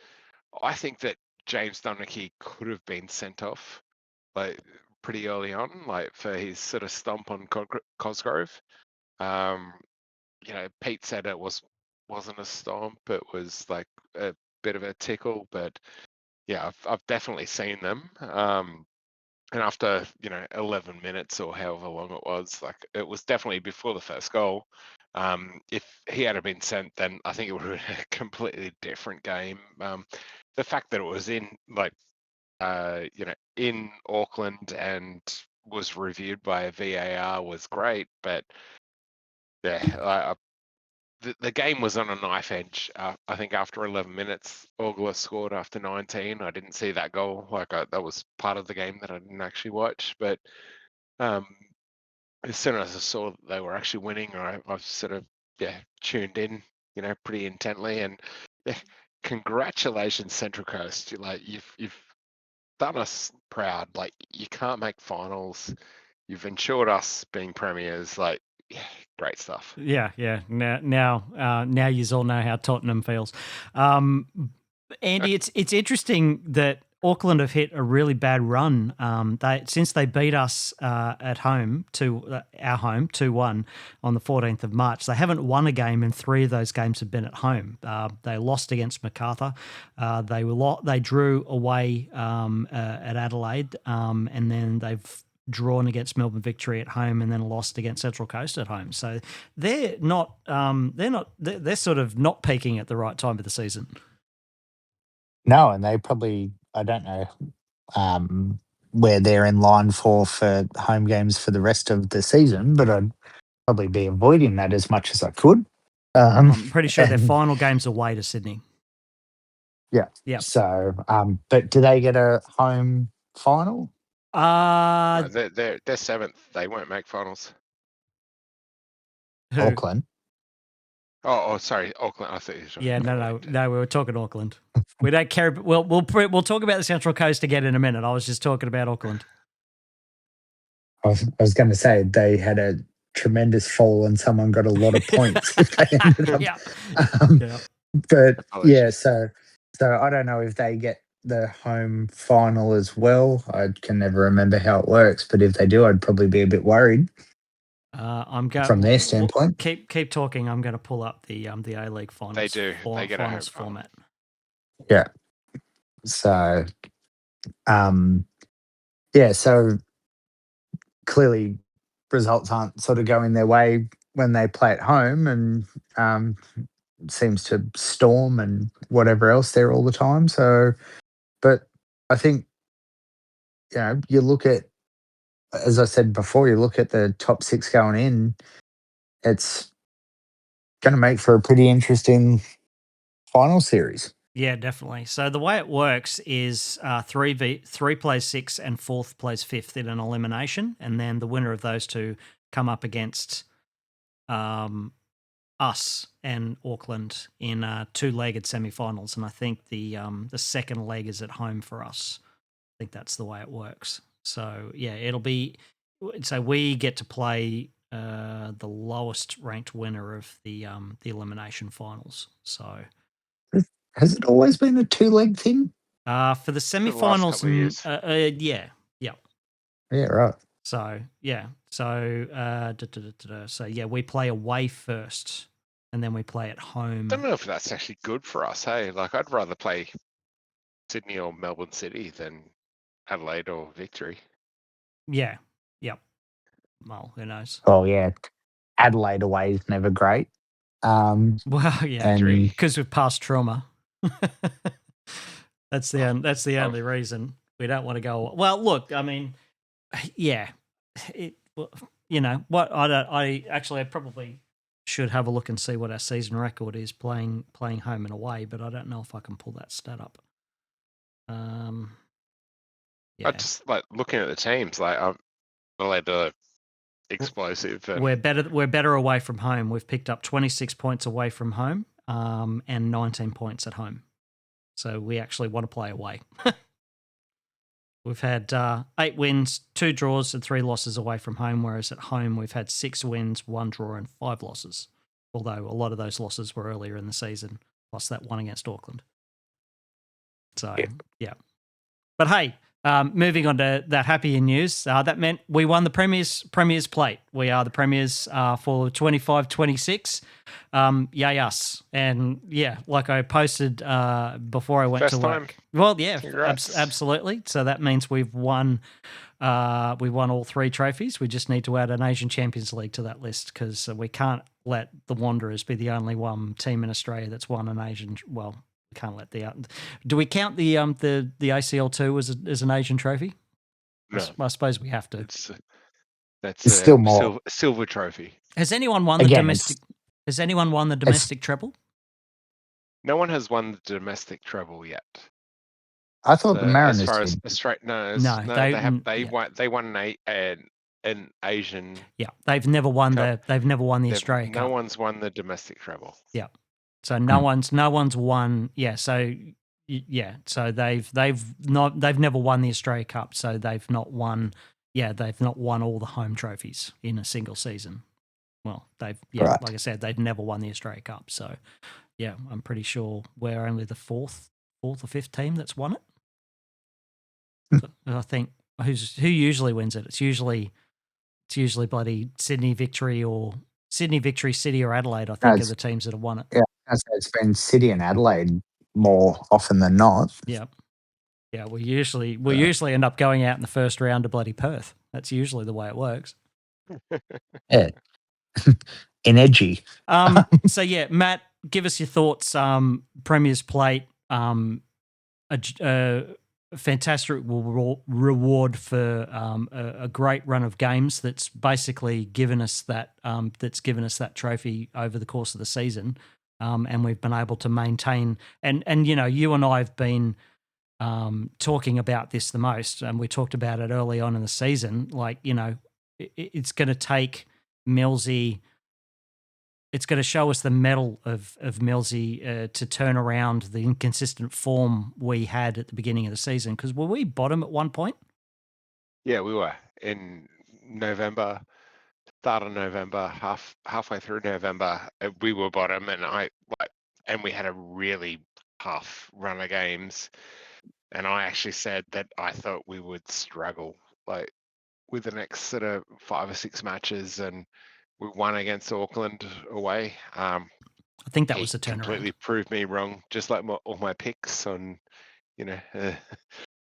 S2: I think that James Donachie could have been sent off pretty early on, for his sort of stomp on Cosgrove. Pete said it wasn't a stomp, it was like a bit of a tickle, but yeah, I've definitely seen them. And after 11 minutes or however long it was, it was definitely before the first goal. If he had been sent, then I think it would have been a completely different game. The fact that it was in in Auckland and was reviewed by a VAR was great, but yeah, the game was on a knife edge. I think after 11 minutes, Augula scored after 19. I didn't see that goal. That was part of the game that I didn't actually watch. But as soon as I saw that they were actually winning, I sort of tuned in, pretty intently. And congratulations, Central Coast. You've done us proud. You can't make finals. You've ensured us being premiers. Great stuff.
S1: Yeah. Now you all know how Tottenham feels. Andy, it's interesting that Auckland have hit a really bad run. Since they beat us at home our home 2-1 on the 14th of March, they haven't won a game, and 3 of those games have been at home. They lost against Macarthur. They drew away at Adelaide, and then they've drawn against Melbourne Victory at home, and then lost against Central Coast at home. So they're not. They're sort of not peaking at the right time of the season.
S3: No, and they probably, I don't know where they're in line for home games for the rest of the season, but I'd probably be avoiding that as much as I could.
S1: I'm pretty sure their final game's away to Sydney.
S3: Yeah.
S1: Yep.
S3: So, but do they get a home final?
S2: No, they're 7th. They won't make finals.
S1: Who?
S3: Auckland.
S2: Oh, sorry, Auckland. I thought you were talking
S1: no. We were talking Auckland. We don't care. We'll talk about the Central Coast again in a minute. I was just talking about Auckland.
S3: I was going to say they had a tremendous fall and someone got a lot of points. If they ended up,
S1: yeah.
S3: But yeah, so I don't know if they get the home final as well. I can never remember how it works, but if they do, I'd probably be a bit worried.
S1: I'm going
S3: from their standpoint.
S1: Keep talking. I'm going to pull up the A-League finals.
S2: They do. They get
S1: finals format.
S3: Yeah. So, yeah. So clearly, results aren't sort of going their way when they play at home, and seems to storm and whatever else there all the time. So, but I think you look at, as I said before, you look at the top 6 going in, it's going to make for a pretty interesting final series.
S1: Yeah, definitely. So the way it works is 3 plays 6 and 4th plays 5th in an elimination, and then the winner of those two come up against us and Auckland in 2-legged semi-finals, and I think the second leg is at home for us. I think that's the way it works. So yeah, it'll be. So we get to play the lowest ranked winner of the elimination finals. So
S3: has it always been a 2-leg thing?
S1: For the semi-finals, yeah,
S3: right.
S1: So yeah, so so yeah, we play away first, and then we play at home.
S2: I don't know if that's actually good for us. Hey, like I'd rather play Sydney or Melbourne City than Adelaide or Victory.
S1: Yeah. Yep. Well, who knows?
S3: Oh yeah, Adelaide away is never great.
S1: Well, yeah, because we've passed trauma. That's the only reason we don't want to go. Well, look, I mean, yeah, I probably should have a look and see what our season record is playing home and away, but I don't know if I can pull that stat up. Yeah.
S2: I just like looking at the teams. Like Adelaide are explosive.
S1: We're better away from home. We've picked up 26 points away from home, and 19 points at home. So we actually want to play away. We've had 8 wins, 2 draws, and 3 losses away from home, whereas at home we've had 6 wins, 1 draw, and 5 losses. Although a lot of those losses were earlier in the season, plus that one against Auckland. So, yeah. But hey, moving on to that happier news, that meant we won the Premier's Plate. We are the Premiers for 25-26. Yay us. And yeah, like I posted before I went
S2: First
S1: to work.
S2: time.
S1: Well, yeah,
S2: absolutely.
S1: So that means we've won all 3 trophies. We just need to add an Asian Champions League to that list, because we can't let the Wanderers be the only one team in Australia that's won an Asian. Well, we can't let the. Do we count the ACL2 as an Asian trophy?
S2: No.
S1: I suppose we have to.
S2: That's
S3: still more
S2: silver trophy.
S1: Has anyone won the domestic? Has anyone won the domestic treble?
S2: No one has won the domestic treble yet.
S3: I thought the Mariners
S2: as far
S3: did.
S2: as straight no, they won an Asian.
S1: Yeah, they've never won the Australia Cup.
S2: No one's won the domestic treble.
S1: Yeah, so no one's won. Yeah, so yeah, so they've never won the Australia Cup, so they've not won. Yeah, they've not won all the home trophies in a single season. Well, like I said, they've never won the Australia Cup. So yeah, I'm pretty sure we're only the fourth or fifth team that's won it. I think who usually wins it? It's usually bloody Sydney Victory or City or Adelaide. I think are
S3: it's
S1: the teams that have won it.
S3: yeah, I'd say it's been City and Adelaide more often than not.
S1: Yeah, yeah. We usually end up going out in the first round to bloody Perth. That's usually the way it works.
S3: Yeah. In edgy.
S1: So yeah, Matt, give us your thoughts. Premier's Plate, a fantastic reward for a great run of games that's basically given us that trophy over the course of the season, and we've been able to maintain. And you and I have been talking about this the most, and we talked about it early on in the season. Like it's going to take Millsy. It's going to show us the mettle of Millsy to turn around the inconsistent form we had at the beginning of the season. Because were we bottom at one point?
S2: Yeah, we were in November, start of November, halfway through November, we were bottom, and we had a really tough run of games. And I actually said that I thought we would struggle, like with the next sort of 5 or 6 matches, and we won against Auckland away.
S1: I think that was
S2: He
S1: the turnaround.
S2: completely proved me wrong, just like all my picks on,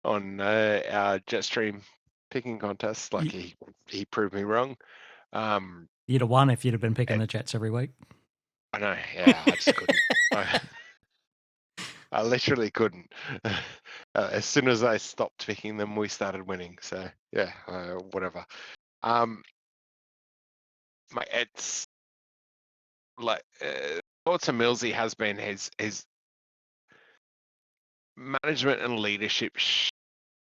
S2: on our Jetstream picking contest. Like he proved me wrong.
S1: You'd have won if you'd have been picking the Jets every week.
S2: I know. Yeah, I just couldn't. I literally couldn't. As soon as I stopped picking them, we started winning. So yeah, whatever. It's like thoughts of Millsy has been his management and leadership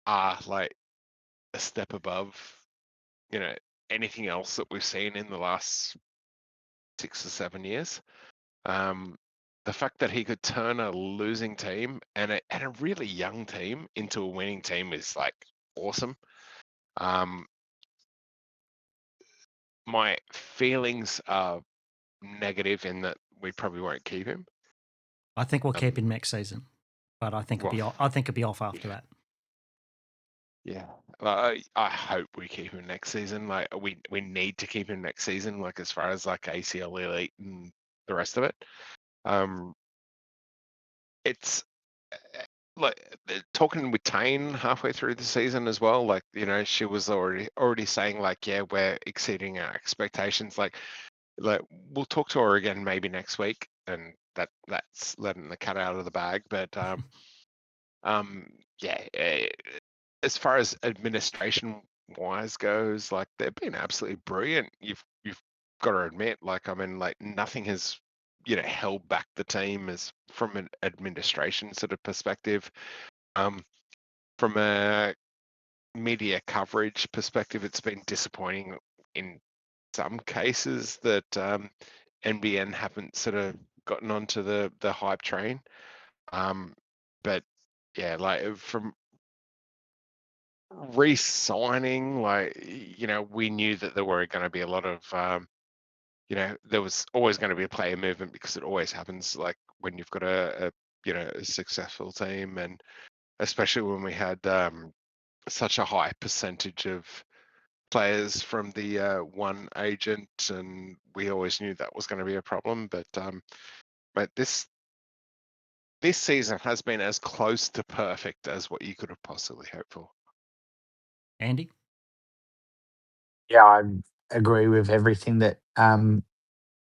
S2: are like a step above, anything else that we've seen in the last 6 or 7 years. The fact that he could turn a losing team and a really young team into a winning team is like awesome. My feelings are negative in that we probably won't keep him.
S1: I think we'll keep him next season, but I think it'll be off after that.
S2: Yeah, I hope we keep him next season. Like we need to keep him next season. Like as far as like ACL elite and the rest of it. It's like talking with Tane halfway through the season as well. Like she was already saying like, yeah, we're exceeding our expectations. Like we'll talk to her again maybe next week, and that's letting the cat out of the bag. But yeah, as far as administration wise goes, like they've been absolutely brilliant. You've got to admit, like like nothing has held back the team as from an administration sort of perspective. From a media coverage perspective, it's been disappointing in some cases that NBN haven't sort of gotten onto the hype train. But yeah, like from re-signing, like we knew that there were going to be a lot of there was always going to be a player movement because it always happens, like when you've got a successful team, and especially when we had such a high percentage of players from the one agent, and we always knew that was going to be a problem. But this season has been as close to perfect as what you could have possibly hoped for.
S1: Andy?
S3: Yeah, I agree with everything that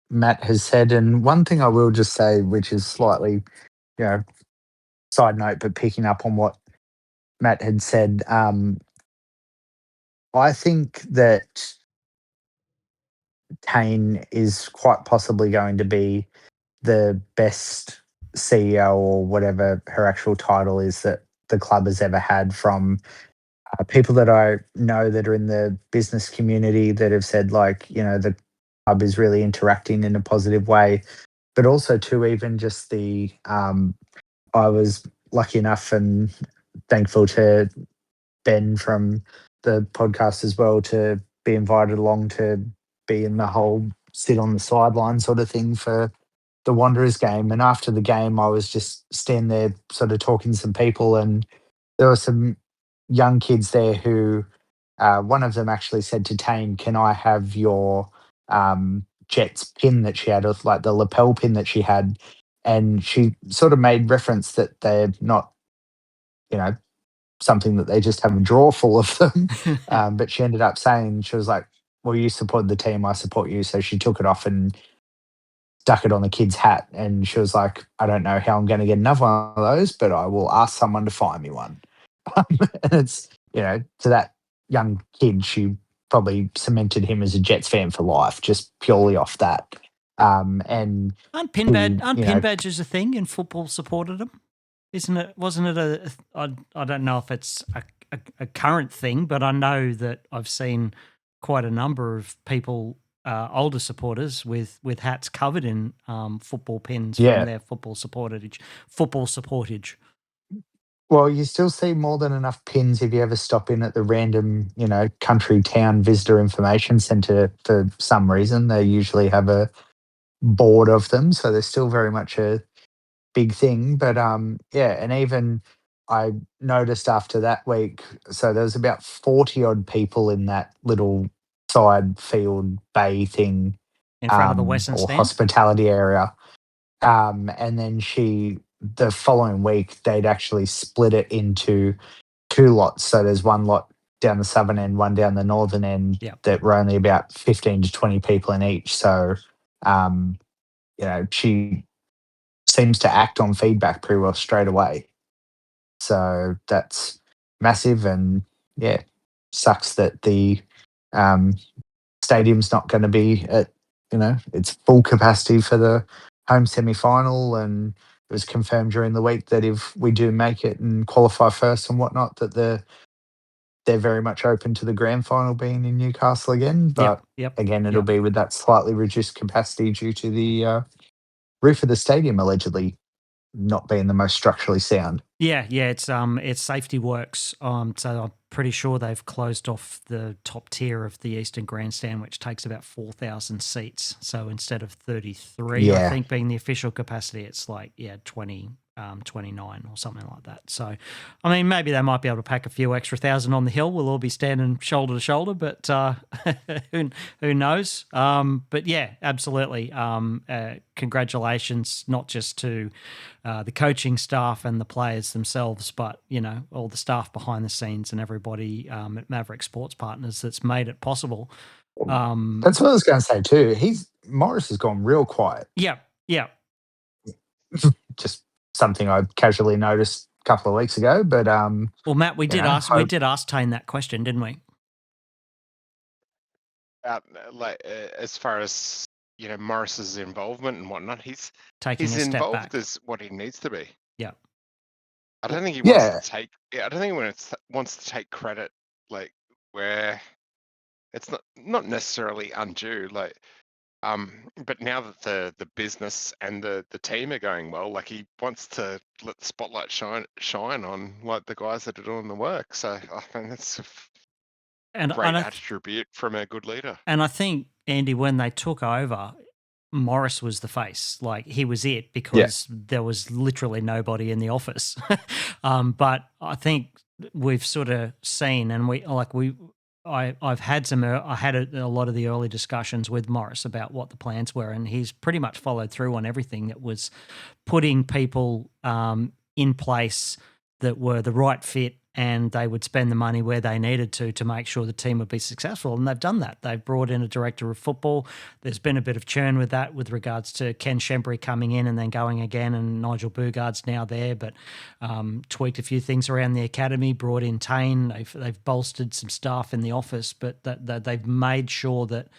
S3: Matt has said. And one thing I will just say, which is slightly, side note, but picking up on what Matt had said, I think that Tane is quite possibly going to be the best CEO or whatever her actual title is that the club has ever had, from people that I know that are in the business community that have said, like, the club is really interacting in a positive way, but also to even just I was lucky enough and thankful to Ben from the podcast as well to be invited along to be in the whole sit on the sideline sort of thing for the Wanderers game. And after the game, I was just standing there sort of talking to some people, and there were some young kids there who one of them actually said to Tane, "Can I have your Jets pin that she had, or like the lapel pin that she had?" And she sort of made reference that they're not, you know, something that they just have a drawer full of them. But she ended up saying, she was like, "Well, you supported the team, I support you." So she took it off and stuck it on the kid's hat. And she was like, "I don't know how I'm going to get another one of those, but I will ask someone to find me one." And it's, to that young kid, she probably cemented him as a Jets fan for life, just purely off that. And
S1: aren't pin badges a thing in football supported them? Isn't it? Wasn't it I don't know if it's a current thing, but I know that I've seen quite a number of people, older supporters, with hats covered in football pins from their football supportage.
S3: Well, you still see more than enough pins if you ever stop in at the random, country town visitor information centre for some reason. They usually have a board of them, so they're still very much a big thing. But and even I noticed after that week, so there was about 40 odd people in that little side field bay thing
S1: in front of the Western
S3: or
S1: stand,
S3: hospitality area. And then the following week, they'd actually split it into two lots. So there's one lot down the southern end, one down the northern end, that were only about 15 to 20 people in each. So, she seems to act on feedback pretty well straight away. So that's massive. And sucks that the stadium's not going to be at, its full capacity for the home semi-final. And it was confirmed during the week that if we do make it and qualify first and whatnot, that they're very much open to the grand final being in Newcastle again. But again, it'll be with that slightly reduced capacity due to the roof of the stadium allegedly not being the most structurally sound.
S1: It's safety works. So I'm pretty sure they've closed off the top tier of the Eastern Grandstand, which takes about 4,000 seats. So instead of 33, I think being the official capacity, it's like 29 or something like that. So, I mean, maybe they might be able to pack a few extra thousand on the hill. We'll all be standing shoulder to shoulder, but who knows? But yeah, absolutely. Congratulations, not just to the coaching staff and the players themselves, but, all the staff behind the scenes and everybody at Maverick Sports Partners that's made it possible.
S3: That's what I was going to say too. Morris has gone real quiet.
S1: Yeah.
S3: Just something I casually noticed a couple of weeks ago, but
S1: well, Matt, we did ask Tane that question, didn't we?
S2: As far as Morris's involvement and whatnot, he's
S1: taking a step
S2: involved
S1: back.
S2: as what he needs to be.
S1: Yeah,
S2: I don't think he wants to take. I don't think he wants to take credit, like where it's not necessarily undue, but now that the business and the team are going well, like he wants to let the spotlight shine on like the guys that are doing the work. So I think that's a great attribute from a good leader.
S1: And I think, Andy, when they took over, Morris was the face. Like, he was it because there was literally nobody in the office. But I think we've sort of seen, and I've had a lot of the early discussions with Morris about what the plans were, and he's pretty much followed through on everything that was putting people in place that were the right fit, and they would spend the money where they needed to make sure the team would be successful. And they've done that. They've brought in a director of football. There's been a bit of churn with that with regards to Ken Shembry coming in and then going again, and Nigel Bugard's now there, but tweaked a few things around the academy, brought in Tane. They've bolstered some staff in the office, but that they've made sure that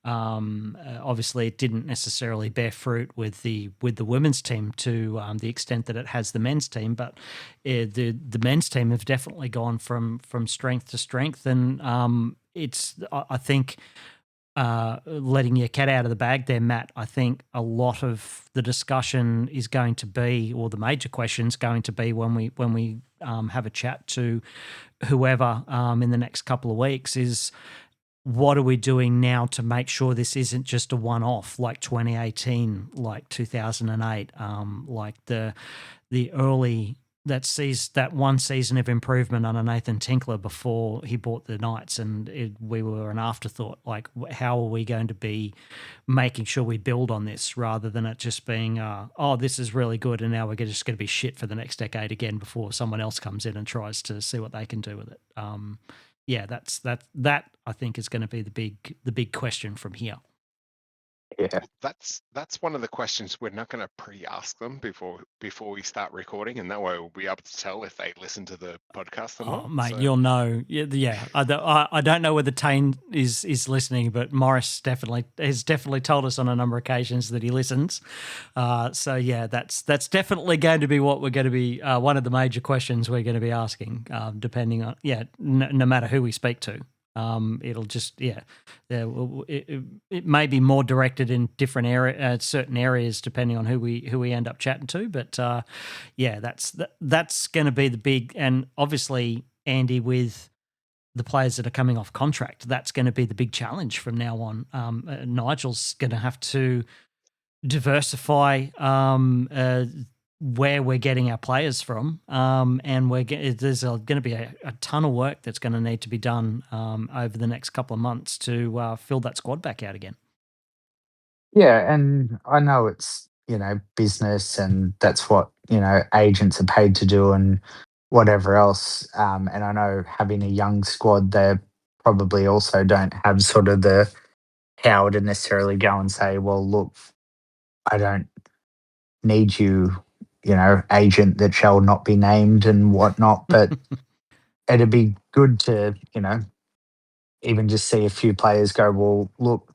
S1: obviously it didn't necessarily bear fruit with the women's team to the extent that it has the men's team, but the men's team have definitely gone from strength to strength, and it's, I think, letting your cat out of the bag there, Matt. I think a lot of the discussion is going to be, or the major question is going to be when we have a chat to whoever in the next couple of weeks, is what are we doing now to make sure this isn't just a one-off like 2018, like 2008, like the sees that one season of improvement under Nathan Tinkler before he bought the Knights, and we were an afterthought. Like, how are we going to be making sure we build on this rather than it just being, oh, this is really good, and now we're just going to be shit for the next decade again before someone else comes in and tries to see what they can do with it. Yeah, that I think is going to be the big question from here.
S3: Yeah.
S2: That's one of the questions we're not going to pre-ask them before we start recording, and that way we'll be able to tell if they listen to the podcast or not.
S1: Oh, mate, you'll know. Yeah. I don't know whether Tane is listening, but Morris has definitely told us on a number of occasions that he listens. So yeah, that's definitely going to be what we're going to be one of the major questions we're going to be asking, depending on no matter who we speak to. It'll just it may be more directed in different certain areas depending on who we end up chatting to, but that's going to be the big, and obviously Andy, with the players that are coming off contract, that's going to be the big challenge from now on. Nigel's going to have to diversify where we're getting our players from, and there's going to be a ton of work that's going to need to be done over the next couple of months to fill that squad back out again.
S3: Yeah, and I know it's, business, and that's what, agents are paid to do and whatever else. And I know having a young squad, they probably also don't have sort of the power to necessarily go and say, well, look, I don't need you, agent that shall not be named and whatnot. But it'd be good to, even just see a few players go, well, look,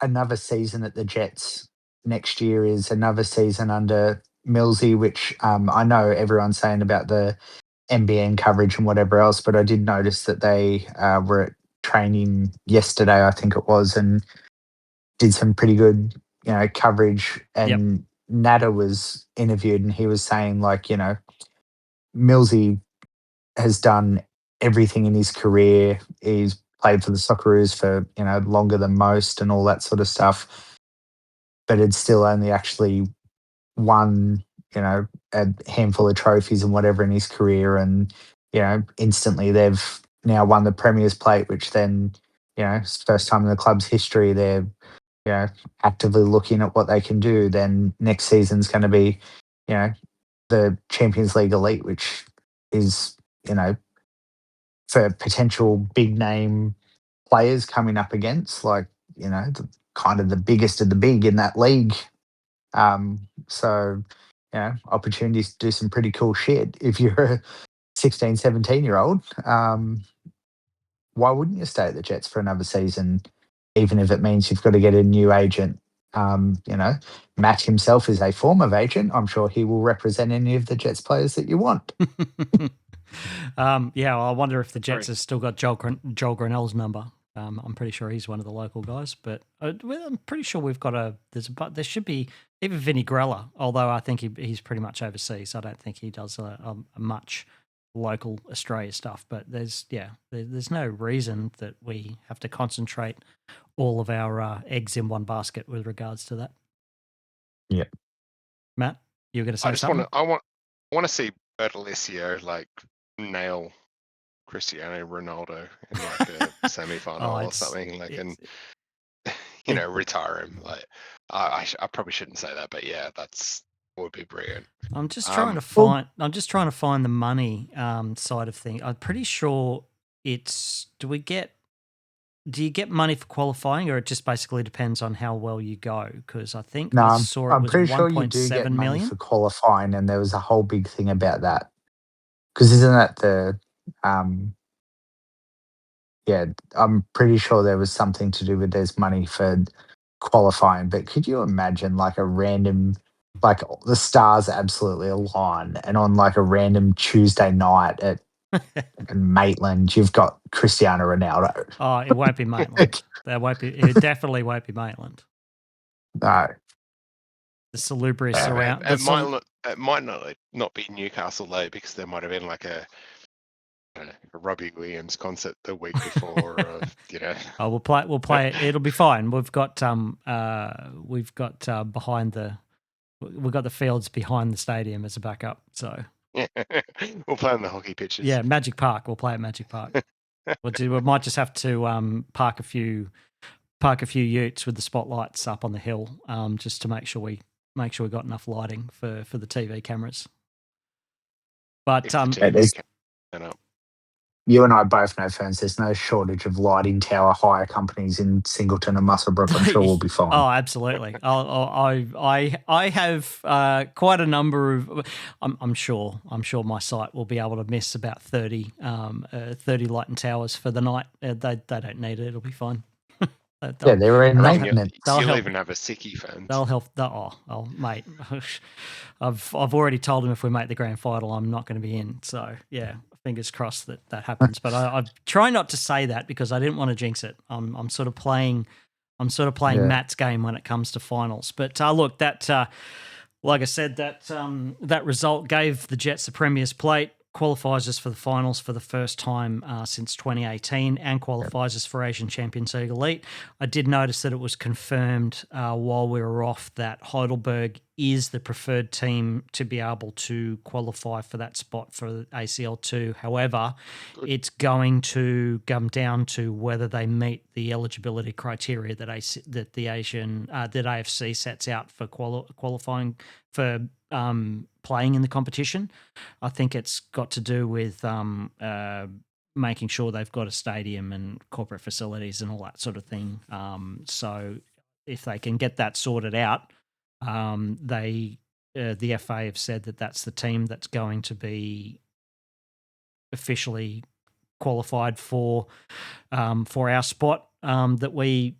S3: another season at the Jets next year is another season under Millsy, which I know everyone's saying about the NBN coverage and whatever else, but I did notice that they were at training yesterday, I think it was, and did some pretty good, coverage. And Natter was interviewed, and he was saying, like, Millsy has done everything in his career. He's played for the Socceroos for, longer than most and all that sort of stuff, but had still only actually won, a handful of trophies and whatever in his career. And, instantly they've now won the Premier's Plate, which then, it's the first time in the club's history they're, actively looking at what they can do. Then next season's going to be, the Champions League Elite, which is, for potential big name players coming up against, like, kind of the biggest of the big in that league. So, opportunities to do some pretty cool shit. If you're a 16, 17-year-old, why wouldn't you stay at the Jets for another season, even if it means you've got to get a new agent? Matt himself is a form of agent. I'm sure he will represent any of the Jets players that you want.
S1: I wonder if the Jets have still got Joel Grinnell's number. I'm pretty sure he's one of the local guys, but I'm pretty sure we've got there should be even Vinny Grella, although I think he's pretty much overseas. I don't think he does a much local Australia stuff, but there's no reason that we have to concentrate all of our eggs in one basket with regards to that.
S3: Yeah.
S1: Matt, you were going to say something?
S2: I want to see Bert Alessio like nail Cristiano Ronaldo in like a semi-final or something, like, and retire him. Like, I probably shouldn't say that, but yeah, that would be brilliant.
S1: I'm just trying to find the money side of things. I'm pretty sure it's. Do you get money for qualifying, or it just basically depends on how well you go? Because I think I saw it
S3: I'm
S1: was
S3: pretty sure you do get
S1: 1.7
S3: money
S1: million
S3: for qualifying, and there was a whole big thing about that. Because isn't that the I'm pretty sure there was something to do with there's money for qualifying. But could you imagine like a random, like the stars absolutely align, and on like a random Tuesday night at Maitland, you've got Cristiano Ronaldo.
S1: Oh, it won't be Maitland. It definitely won't be Maitland.
S3: No.
S1: The salubrious surround.
S2: It might not be Newcastle though, because there might have been like a Robbie Williams concert the week before.
S1: Oh, we'll play it. It'll be fine. We've got behind the We've got the fields behind the stadium as a backup. So
S2: Yeah. We'll play on the hockey pitches.
S1: yeah, Magic Park. We'll play at Magic Park. We might just have to park a few utes with the spotlights up on the hill, just to make sure we got enough lighting for the TV cameras. But
S2: If the TV can up.
S3: You and I both know, Furns, there's no shortage of lighting tower hire companies in Singleton and Muswellbrook. I'm sure we'll be fine.
S1: Oh, absolutely. I have quite a number of. I'm sure my site will be able to miss about 30 lighting towers for the night. They don't need it. It'll be fine.
S3: Yeah, they're in maintenance.
S2: You'll even have a sickie, Furns.
S1: They'll help. Oh, mate. I've already told them if we make the grand final, I'm not going to be in. So yeah, fingers crossed that happens. But I try not to say that because I didn't want to jinx it. I'm sort of playing Matt's game when it comes to finals. But look, that like I said, that result gave the Jets the Premier's plate. Qualifies us for the finals for the first time since 2018 and qualifies us for Asian Champions League Elite. I did notice that it was confirmed while we were off that Heidelberg is the preferred team to be able to qualify for that spot for ACL2. However, it's going to come down to whether they meet the eligibility criteria that AFC sets out for qualifying for playing in the competition. I think it's got to do with making sure they've got a stadium and corporate facilities and all that sort of thing. So if they can get that sorted out, the FA have said that that's the team that's going to be officially qualified for our spot that we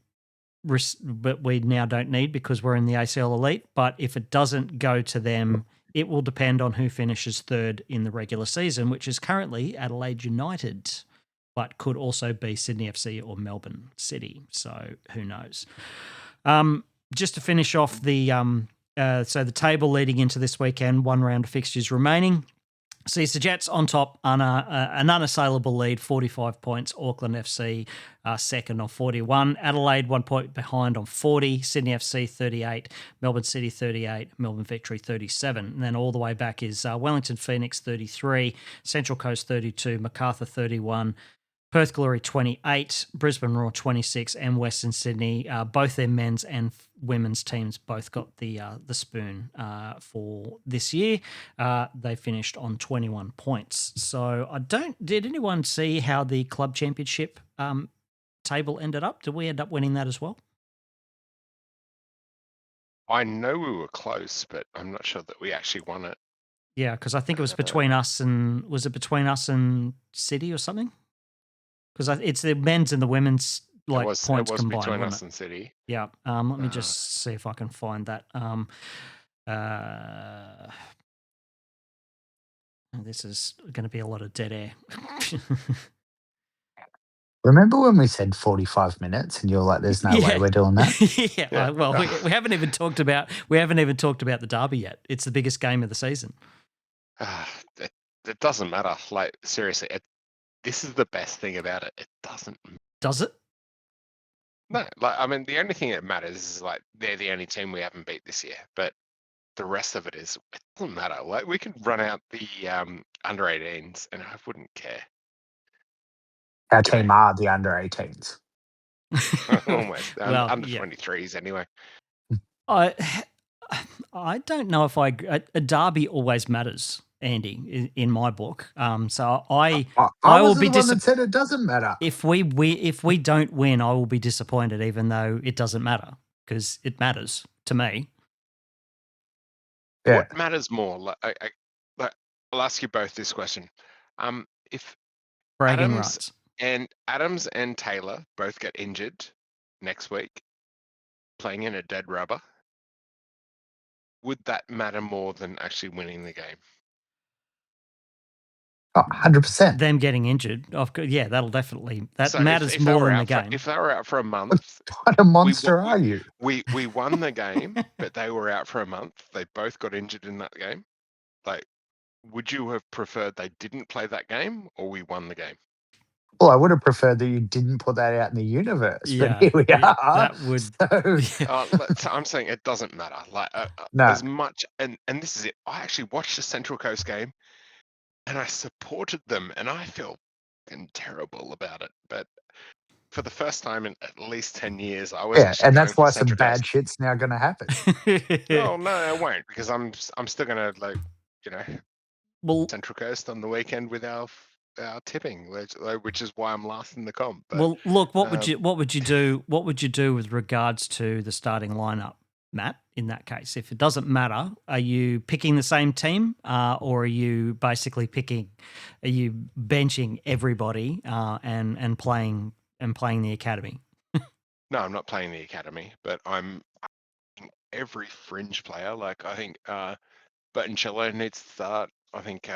S1: now don't need because we're in the ACL Elite. But if it doesn't go to them, it will depend on who finishes third in the regular season, which is currently Adelaide United, but could also be Sydney FC or Melbourne City. So who knows? Just to finish off so the table leading into this weekend, one round of fixtures remaining. Sees the Jets on top on an unassailable lead, 45 points. Auckland FC second on 41. Adelaide 1 point behind on 40. Sydney FC 38. Melbourne City 38. Melbourne Victory 37. And then all the way back is Wellington Phoenix 33. Central Coast 32. Macarthur 31. Perth Glory 28, Brisbane Roar 26, and Western Sydney, both their men's and women's teams both got the spoon for this year. They finished on 21 points. So did anyone see how the club championship table ended up? Did we end up winning that as well?
S2: I know we were close, but I'm not sure that we actually won it.
S1: Yeah, because I think it was between us and City or something? Because it's the men's and the women's points combined.
S2: It was between us and City.
S1: Yeah. Let me just see if I can find that. This is going to be a lot of dead air.
S3: Remember when we said 45 minutes and you're like, there's no way we're doing that?
S1: Yeah. Well, we haven't even talked about the derby yet. It's the biggest game of the season.
S2: It doesn't matter. Like, seriously, this is the best thing about it. It doesn't.
S1: Does it?
S2: No. Like, I mean, the only thing that matters is like they're the only team we haven't beat this year. But the rest of it doesn't matter. Like, we could run out the under 18s, and I wouldn't care.
S3: Our team are the under 18s.
S2: Almost.
S1: Well,
S2: under 23s anyway.
S1: I don't know if a derby always matters, Andy, in my book. So I will be
S3: disappointed. Said it doesn't matter.
S1: If we don't win, I will be disappointed, even though it doesn't matter, because it matters to me.
S2: Yeah. What matters more? I'll ask you both this question. If
S1: bragging rights
S2: and Adams and Taylor both get injured next week, playing in a dead rubber, would that matter more than actually winning the game?
S3: 100%.
S1: Them getting injured, yeah, that'll definitely matters more than the game.
S2: If they were out for a month,
S3: what a monster are you?
S2: We won the game, but they were out for a month. They both got injured in that game. Like, would you have preferred they didn't play that game or we won the game?
S3: Well, I would have preferred that you didn't put that out in the universe, but here we are.
S1: That would.
S3: So,
S2: I'm saying it doesn't matter. Like
S3: no,
S2: as much, and this is it. I actually watched the Central Coast game, and I supported them, and I feel fucking terrible about it. But for the first time in at least 10 years, I was
S3: yeah,
S2: actually
S3: and
S2: going
S3: that's
S2: for
S3: why some
S2: Central
S3: bad
S2: Coast.
S3: shit's now going to happen.
S2: Oh no, I won't, because I'm still gonna
S1: Well,
S2: Central Coast on the weekend with our tipping, which is why I'm last in the comp. But
S1: well, look, what would you do? What would you do with regards to the starting lineup, Matt? In that case, if it doesn't matter, are you picking the same team, or are you basically Are you benching everybody and playing the academy?
S2: no, I'm not playing the academy, but I'm every fringe player. Like I think Buttoncello needs to start. I think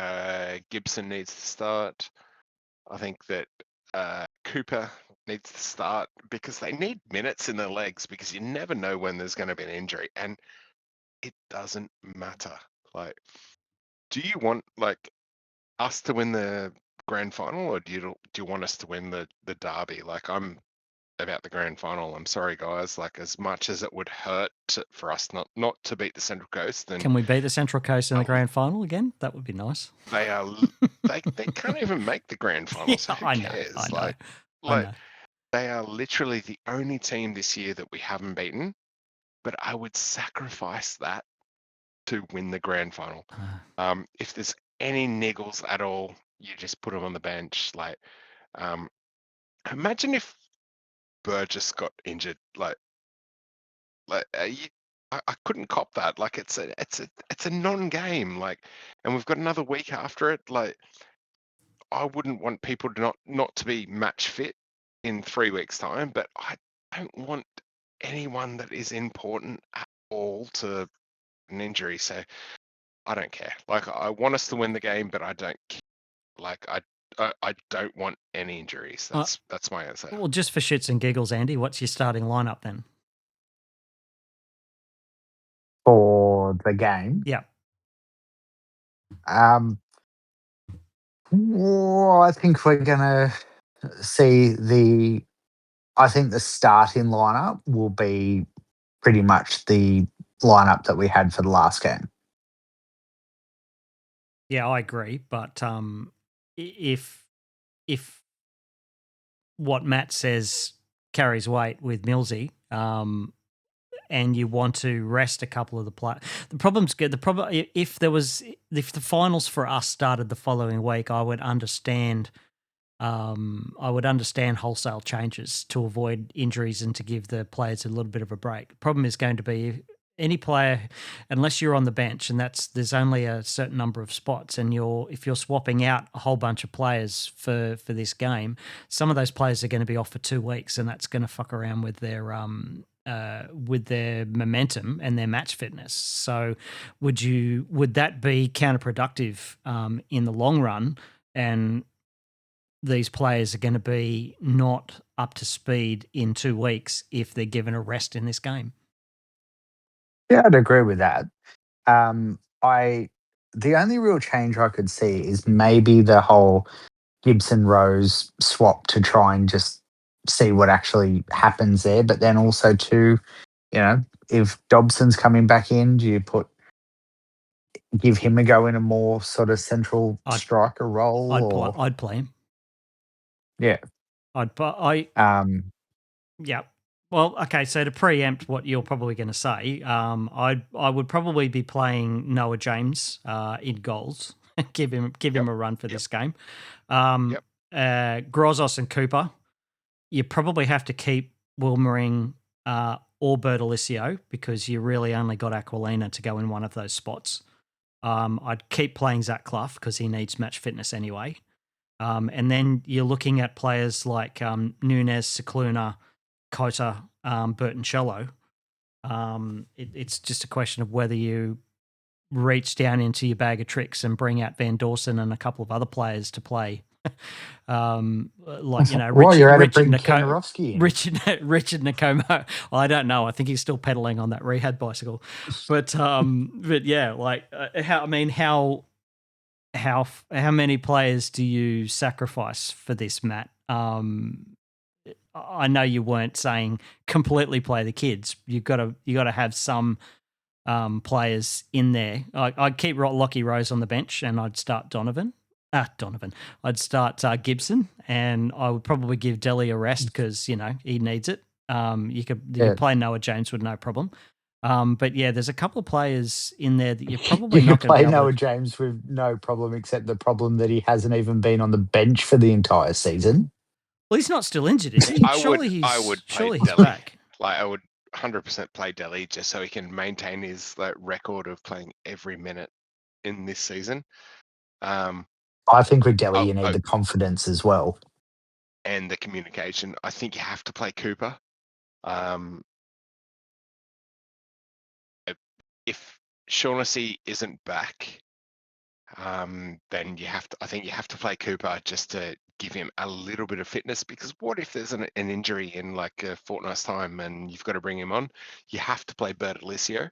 S2: Gibson needs to start. I think that Cooper needs to start because they need minutes in their legs, because you never know when there's going to be an injury, and it doesn't matter. Like, do you want us to win the grand final, or do you want us to win the derby? Like, I'm about the grand final. I'm sorry, guys. Like, as much as it would hurt for us not to beat the Central Coast, then
S1: Can we beat the Central Coast in the grand final again? That would be nice.
S2: they are they can't even make the grand final. So who cares?
S1: I
S2: Like
S1: know.
S2: they are literally the only team this year that we haven't beaten. But I would sacrifice that to win the grand final. If there's any niggles at all, you just put them on the bench. Like, imagine if Burgess got injured. I couldn't cop that. Like, it's a non-game. Like, and we've got another week after it. Like, I wouldn't want people to not to be match fit in 3 weeks' time, but I don't want anyone that is important at all to an injury. So I don't care. Like, I want us to win the game, but I don't care. Like, I don't want any injuries. That's my answer.
S1: Well, just for shits and giggles, Andy, what's your starting lineup then?
S3: For the game,
S1: Yeah.
S3: well, I think we're gonna see I think the starting lineup will be pretty much the lineup that we had for the last game.
S1: Yeah, I agree. But if what Matt says carries weight with Millsy, and you want to rest a couple of the players, the problem's good. The problem if the finals for us started the following week, I would understand. I would understand wholesale changes to avoid injuries and to give the players a little bit of a break. The problem is going to be any player, unless you're on the bench, and there's only a certain number of spots, and if you're swapping out a whole bunch of players for this game, some of those players are going to be off for 2 weeks, and that's going to fuck around with their momentum and their match fitness. So, would that be counterproductive in the long run? And these players are going to be not up to speed in 2 weeks if they're given a rest in this game.
S3: Yeah, I'd agree with that. The only real change I could see is maybe the whole Gibson Rose swap to try and just see what actually happens there. But then also too, if Dobson's coming back in, do you give him a go in a more sort of central striker role?
S1: I'd play him.
S3: Yeah.
S1: Yeah. Well, okay. So to preempt what you're probably going to say, I would probably be playing Noah James in goals. give him a run for this game. Grozos and Cooper. You probably have to keep Wilmering or Bertolicio, because you really only got Aquilina to go in one of those spots. I'd keep playing Zach Clough because he needs match fitness anyway. And then you're looking at players like Nunes, Cicluna, Cota, Bertoncello. It's just a question of whether you reach down into your bag of tricks and bring out Van Dawson and a couple of other players to play. Richard Nakomo. I don't know. I think he's still pedaling on that rehab bicycle. But yeah, how many players do you sacrifice for this, Matt? I know you weren't saying completely play the kids. You got to have some players in there. I'd keep Lockie Rose on the bench, and I'd start Donovan. I'd start Gibson, and I would probably give Delhi a rest because he needs it. You could play Noah James with no problem. But yeah, there's a couple of players in there that you're probably
S3: you
S1: not
S3: could
S1: going to
S3: play
S1: be able
S3: Noah
S1: to.
S3: James with no problem, except the problem that he hasn't even been on the bench for the entire season.
S1: Well, he's not still injured, is he?
S2: I would play
S1: surely he's
S2: Delhi.
S1: back.
S2: Like, I would 100% play Delhi just so he can maintain his record of playing every minute in this season.
S3: I think with Delhi, you need the confidence as well.
S2: And the communication. I think you have to play Cooper. If Shaughnessy isn't back, then I think you have to play Cooper just to give him a little bit of fitness, because what if there's an injury in like a fortnight's time and you've got to bring him on? You have to play Bert Alicio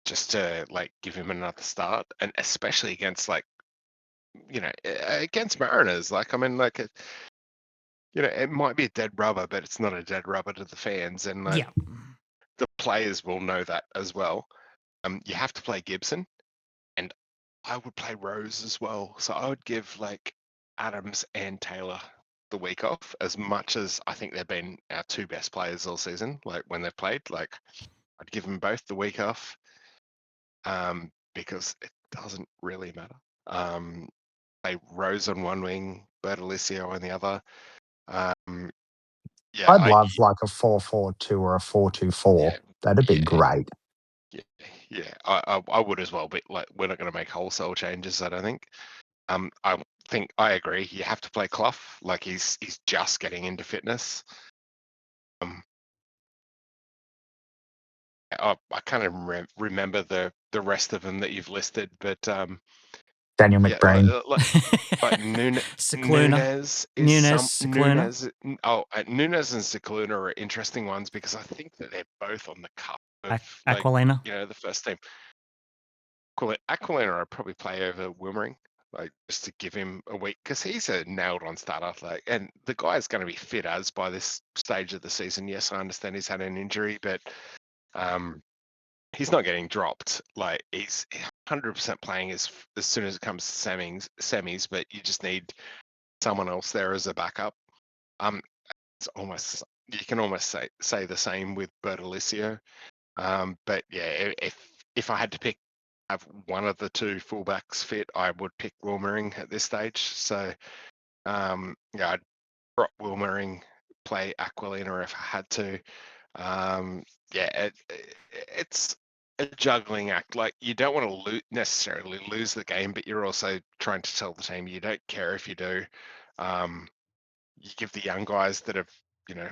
S2: just to give him another start, and especially against against Mariners. It might be a dead rubber, but it's not a dead rubber to the fans, and the players will know that as well. You have to play Gibson, and I would play Rose as well. So I would give Adams and Taylor the week off, as much as I think they've been our two best players all season. When they've played, I'd give them both the week off, because it doesn't really matter. Play Rose on one wing, Bert Alicio on the other.
S3: I'd love a 4-4-2 or a 4-2-4. That'd be great.
S2: Yeah, I would as well, but we're not going to make wholesale changes, I don't think. I agree. You have to play Clough. He's just getting into fitness. I kind of remember the rest of them that you've listed, but
S3: Daniel McBrain,
S2: Nunez Nunez and Cicluna are interesting ones, because I think that they're both on the cusp of
S1: Aquilina.
S2: The first team. Aquilina I'd probably play over Wilmering, just to give him a week, because he's a nailed-on starter. And the guy is going to be fit as by this stage of the season. Yes, I understand he's had an injury, but he's not getting dropped. He's 100% playing as soon as it comes to semis, but you just need someone else there as a backup. It's almost, you can almost say the same with Bert Alicio. But yeah, if I had to have one of the two fullbacks fit, I would pick Wilmering at this stage. So I'd drop Wilmering, play Aquilina if I had to. It's a juggling act. You don't want to necessarily lose the game, but you're also trying to tell the team you don't care if you do. You give the young guys that have,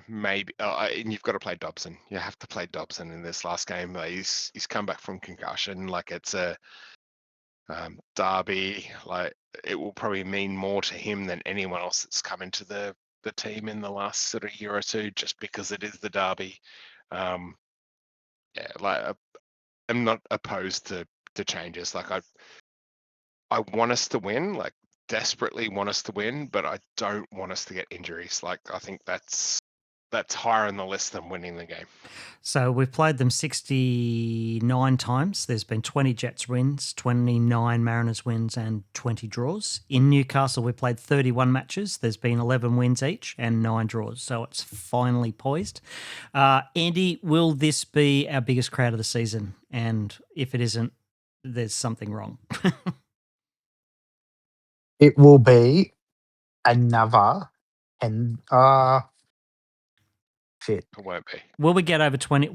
S2: maybe, and you've got to play Dobson. You have to play Dobson in this last game. He's come back from concussion. It's a derby. It will probably mean more to him than anyone else that's come into the team in the last sort of year or two, just because it is the derby. I'm not opposed to changes. I want us to win, desperately want us to win, but I don't want us to get injuries. I think that's higher on the list than winning the game.
S1: So we've played them 69 times. There's been 20 Jets wins, 29 Mariners wins, and 20 draws. In Newcastle, we played 31 matches. There's been 11 wins each and 9 draws. So it's finally poised. Andy, will this be our biggest crowd of the season? And if it isn't, there's something wrong.
S3: It will be another, and fit.
S2: It won't be.
S1: Will we get over 20?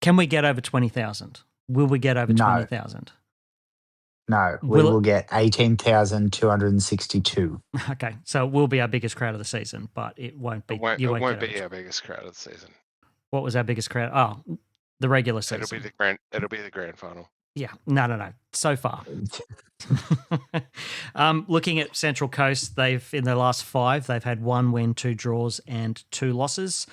S1: Can we get over 20,000? Will we get over 20,000?
S3: No, we will get 18,262.
S1: Okay, so it will be our biggest crowd of the season, but it won't be.
S2: It won't be our biggest crowd of the season.
S1: What was our biggest crowd? Oh, the regular season.
S2: It'll be the grand final.
S1: Yeah, no. So far, looking at Central Coast, in their last 5, they've had 1 win, 2 draws, and 2 losses.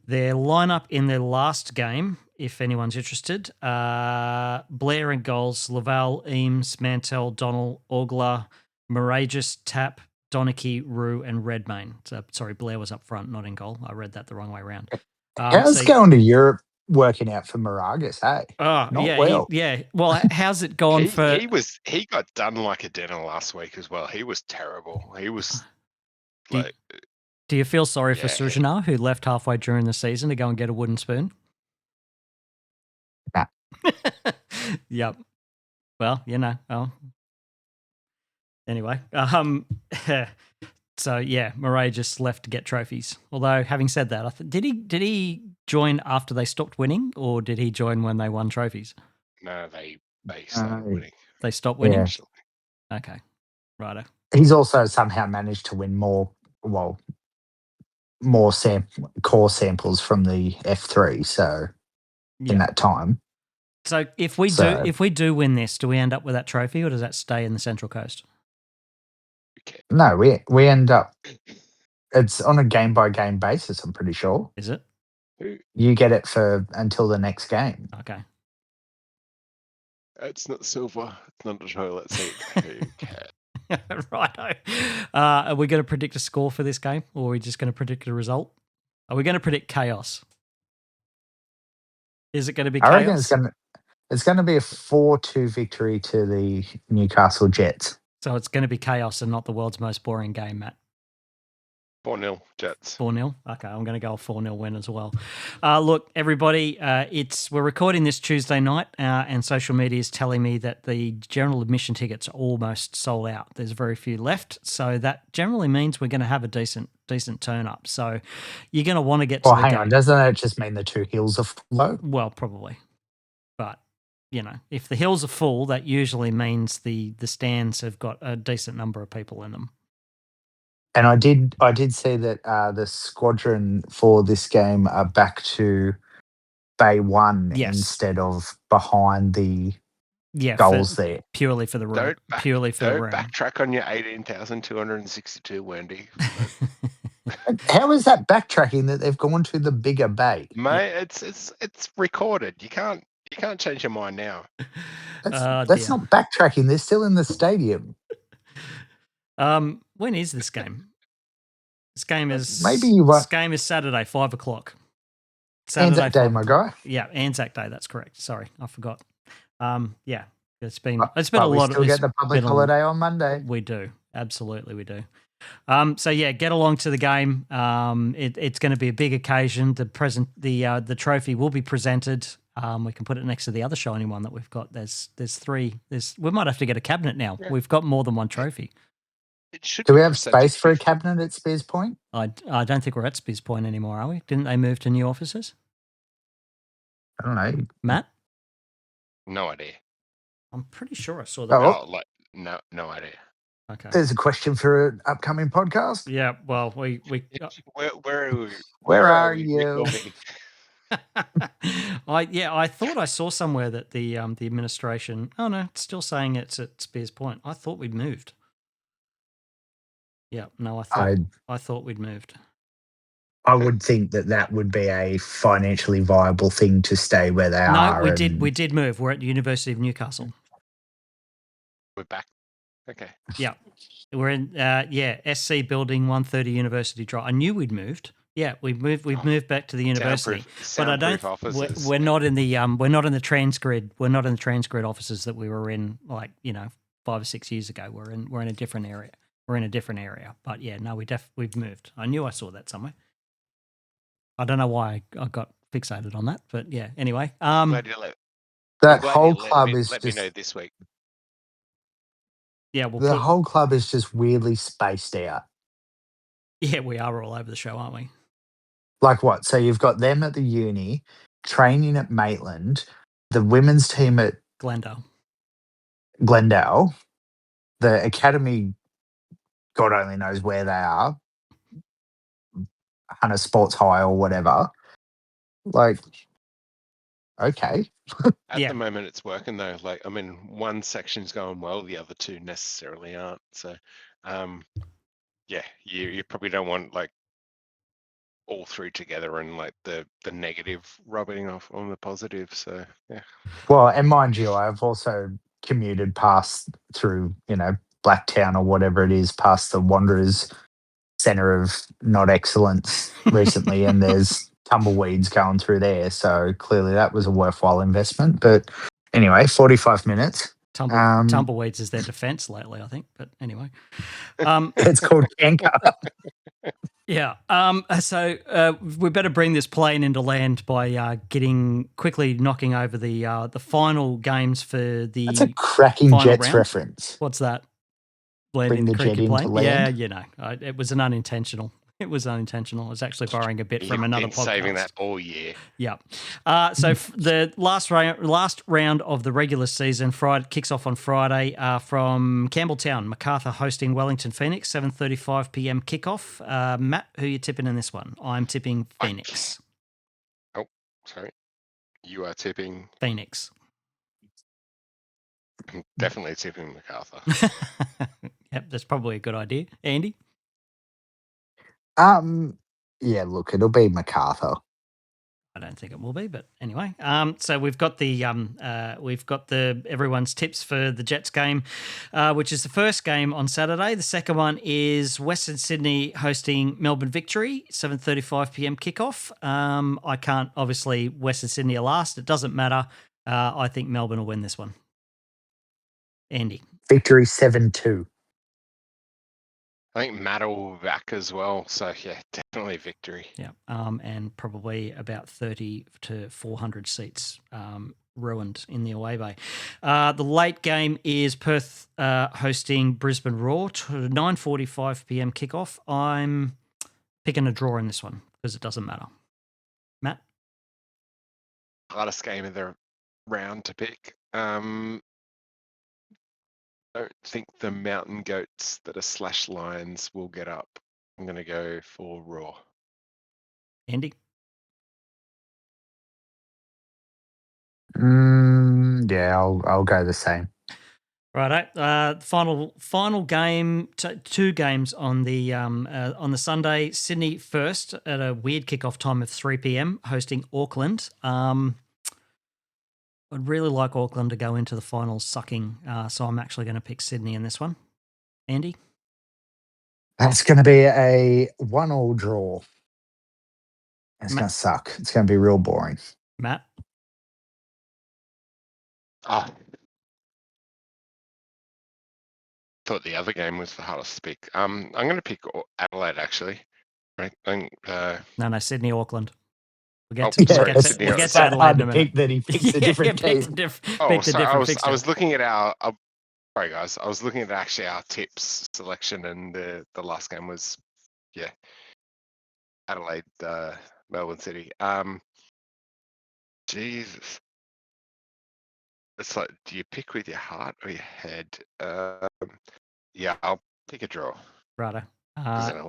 S1: Their lineup in their last game, if anyone's interested, Blair in goals, Laval, Eames, Mantell, Donnell, Orgler, Moragus, Tapp, Donachie, Rue, and Redmayne. So, sorry, Blair was up front, not in goal. I read that the wrong way around.
S3: How's going to Europe working out for Moragas, hey?
S1: Oh,
S3: Not
S1: yeah,
S3: well.
S1: Well, how's it gone for...
S2: He got done like a dinner last week as well. He was terrible. He was like...
S1: Do you feel sorry for Sujana, who left halfway during the season to go and get a wooden spoon?
S3: Nah.
S1: Yep. Well, anyway, so yeah, Murray just left to get trophies. Although, having said that, did he join after they stopped winning, or did he join when they won trophies?
S2: No, they started winning.
S1: They stopped winning?
S3: Yeah.
S1: Okay, righto.
S3: He's also somehow managed to win more core samples from the F3, so in that time.
S1: So if we do win this, do we end up with that trophy, or does that stay in the Central Coast?
S2: Okay.
S3: No, we end up. It's on a game by game basis. I'm pretty sure.
S1: Is it?
S3: You get it for until the next game.
S1: Okay.
S2: It's not silver. It's not a toilet seat.
S1: Righto. Are we going to predict a score for this game, or are we just going to predict a result? Are we going to predict chaos? Is it going to be chaos?
S3: I reckon it's going to be a 4-2 victory to the Newcastle Jets.
S1: So it's going to be chaos and not the world's most boring game, Matt.
S2: 4-0 Jets.
S1: 4-0? Okay, I'm going to go a 4-0 win as well. Look, everybody, we're recording this Tuesday night, and social media is telling me that the general admission tickets are almost sold out. There's very few left, so that generally means we're going to have a decent turn up. So you're going to want to get to the game.
S3: Hang on, doesn't that just mean the two hills are full?
S1: Well, probably. But, if the hills are full, that usually means the stands have got a decent number of people in them.
S3: And I did see that the squadron for this game are back to Bay 1 instead of behind the goals there.
S1: Purely for the room. Purely for the room.
S2: Don't backtrack on your 18,262, Wendy.
S3: How is that backtracking that they've gone to the bigger bay?
S2: Mate, it's recorded. You can't change your mind now.
S3: That's not backtracking. They're still in the stadium.
S1: When is this game? This game is Saturday, 5 o'clock. Saturday,
S3: Anzac Day, my guy.
S1: Yeah, Anzac Day. That's correct. Sorry, I forgot. Yeah, it's been a lot.
S3: We still get the public holiday on Monday.
S1: We do, absolutely, we do. So yeah, get along to the game. It's going to be a big occasion. The trophy will be presented. We can put it next to the other shiny one that we've got. There's three. We might have to get a cabinet now. Yeah. We've got more than one trophy.
S3: Do we have space for a cabinet at Spears Point?
S1: I don't think we're at Spears Point anymore, are we? Didn't they move to new offices?
S3: I don't know.
S1: Matt?
S2: No idea.
S1: I'm pretty sure I saw that.
S2: No idea.
S3: Okay. There's a question for an upcoming podcast.
S1: Yeah, well, we
S2: Where
S3: are you?
S1: I thought I saw somewhere that the administration. Oh no, it's still saying it's at Spears Point. I thought we'd moved. Yeah, no, I thought we'd moved.
S3: I would think that would be a financially viable thing to stay where they are.
S1: No, we did move. We're at the University of Newcastle.
S2: We're back. Okay.
S1: Yeah. We're in SC building 130 University Drive. I knew we'd moved. Yeah, we've moved back to the university. But I don't we're not in the Transgrid. We're not in the Transgrid offices that we were in 5 or 6 years ago. We're in a different area. But yeah, no, we've moved. I knew I saw that somewhere. I don't know why I got fixated on that, but yeah. Anyway,
S3: that whole club is
S2: let me know this week.
S1: Yeah,
S3: the whole club is just weirdly spaced out.
S1: Yeah, we are all over the show, aren't we?
S3: Like what? So you've got them at the uni, training at Maitland, the women's team at
S1: Glendale,
S3: the academy, God only knows where they are, Hunter Sports High or whatever. Like, okay.
S2: At the moment, it's working though. Like, I mean, one section's going well, the other two necessarily aren't. So, you probably don't want like all three together and like the negative rubbing off on the positive. So, yeah.
S3: Well, and mind you, I've also commuted past through, Blacktown or whatever it is, past the Wanderers centre of not excellence recently, and there's tumbleweeds going through there. So clearly that was a worthwhile investment. But anyway, 45 minutes.
S1: Tumbleweeds is their defence lately, I think. But anyway.
S3: It's called canker.
S1: Yeah. So we better bring this plane into land by quickly knocking over the final games for the.
S3: That's a cracking
S1: final
S3: Jets
S1: round.
S3: reference.
S1: What's that? Landing
S3: Bring the jet
S1: cricket
S3: into
S1: plane.
S3: land.
S1: Yeah, you know, it was an unintentional. It was unintentional. I was actually borrowing a bit from another podcast.
S2: Saving that all year.
S1: Yeah. So the last round of the regular season kicks off on Friday from Campbelltown. Macarthur hosting Wellington Phoenix, 7:35 p.m. kickoff. Matt, who are you tipping in this one? I'm tipping Phoenix.
S2: Oh, sorry. You are tipping
S1: Phoenix.
S2: I'm definitely tipping Macarthur.
S1: Yep, that's probably a good idea. Andy?
S3: Yeah, look, it'll be Macarthur.
S1: I don't think it will be, but anyway. So we've got the everyone's tips for the Jets game, which is the first game on Saturday. The second one is Western Sydney hosting Melbourne Victory, 7:35 p.m. kickoff. I can't obviously Western Sydney are last. It doesn't matter. I think Melbourne will win this one. Andy.
S3: Victory 7-2.
S2: I think Matt will back as well. So, yeah, definitely Victory.
S1: Yeah, and probably about 30 to 400 seats ruined in the away bay. The late game is Perth hosting Brisbane Roar, 9:45 p.m. kickoff. I'm picking a draw in this one because it doesn't matter. Matt?
S2: Hardest game of the round to pick. I don't think the Mountain Goats that are /Lions will get up. I'm going to go for Raw.
S1: Andy?
S3: Yeah, I'll go the same.
S1: Righto. Final game. Two games on the Sunday. Sydney first at a weird kickoff time of 3 p.m. hosting Auckland. I'd really like Auckland to go into the finals sucking, so I'm actually going to pick Sydney in this one. Andy?
S3: That's going to be a 1-1 draw. It's going to suck. It's going to be real boring.
S1: Matt?
S2: I thought the other game was the hardest to pick. I'm going to pick Adelaide, actually. Right?
S1: No, Sydney, Auckland.
S3: We'll get to Adelaide in a minute. Pick that he picks a different team.
S2: I was looking at our... sorry, guys. I was looking at actually our tips selection, and the last game was, Adelaide, Melbourne City. Jesus. It's like, do you pick with your heart or your head? Yeah, I'll pick a draw.
S1: Righto.
S2: I don't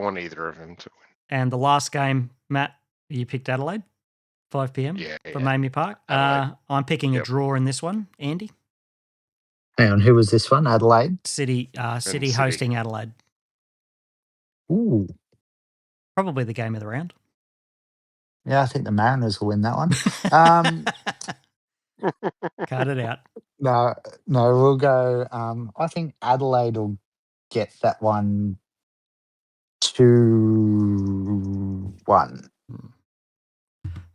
S2: want either of them to win.
S1: And the last game, Matt, you picked Adelaide, 5 p.m. from Amy Park. I'm picking a draw in this one. Andy?
S3: Hang on, who was this one? Adelaide?
S1: City hosting Adelaide.
S3: Ooh.
S1: Probably the game of the round.
S3: Yeah, I think the Mariners will win that one.
S1: Cut it out.
S3: No, we'll go. I think Adelaide will get that one 2-1.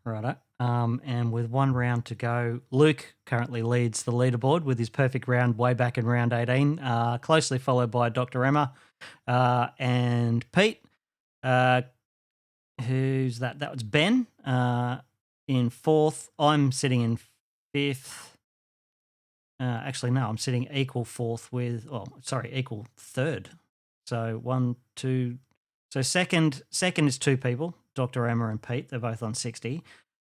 S1: Righto. And with one round to go, Luke currently leads the leaderboard with his perfect round way back in round 18, closely followed by Dr. Emma and Pete. Who's that? That was Ben in fourth. I'm sitting in fifth. Actually, no, I'm sitting equal third. So 1, 2. So second is two people, Dr. Emma and Pete. They're both on 60.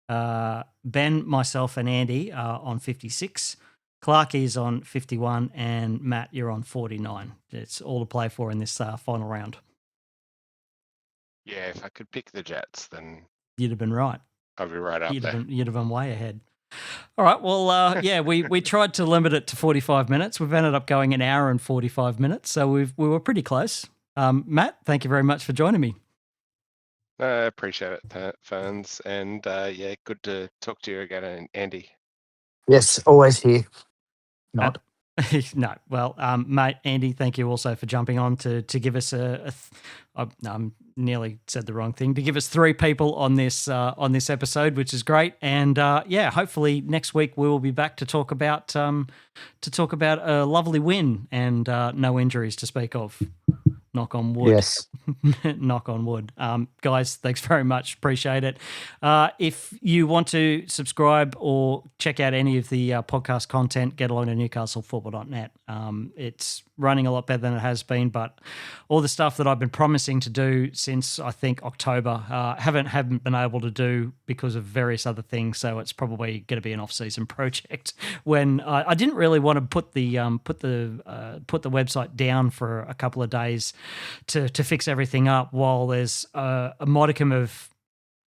S1: Ben, myself, and Andy are on 56. Clarkie's on 51, and Matt, you're on 49. It's all to play for in this final round.
S2: Yeah, if I could pick the Jets, then
S1: you'd have been right.
S2: I'd be right up there.
S1: You'd have been way ahead. All right. Well, we tried to limit it to 45 minutes. We've ended up going an hour and 45 minutes, so we were pretty close. Matt, thank you very much for joining me.
S2: I appreciate it, Furns, and good to talk to you again, Andy.
S3: Yes, always here. Not.
S1: No, well, mate, Andy, thank you also for jumping on to give us I'm nearly said the wrong thing, to give us 3 people on this episode, which is great. And hopefully next week we will be back to talk about a lovely win and no injuries to speak of. Knock on wood.
S3: Yes.
S1: Knock on wood. Guys, thanks very much. Appreciate it. If you want to subscribe or check out any of the podcast content, get along to newcastlefootball.net. It's running a lot better than it has been, but all the stuff that I've been promising to do since, I think, October, haven't been able to do because of various other things, so it's probably going to be an off-season project. When I didn't really want to put the website down for a couple of days to fix everything up while there's a modicum of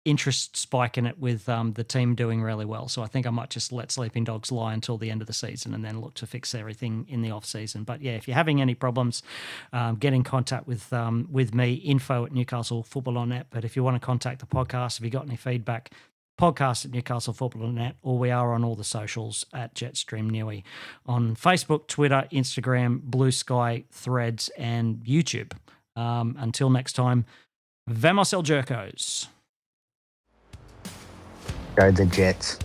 S1: interest spike in it with the team doing really well. So I think I might just let sleeping dogs lie until the end of the season and then look to fix everything in the off season. But yeah, if you're having any problems, get in contact with me, info@newcastlefootball.net. But if you want to contact the podcast, if you got any feedback, podcast@newcastlefootball.net, or we are on all the socials at Jetstream Newy on Facebook, Twitter, Instagram, Blue Sky, Threads, and YouTube. Until next time, vamos el Jerkos.
S3: Go the Jets.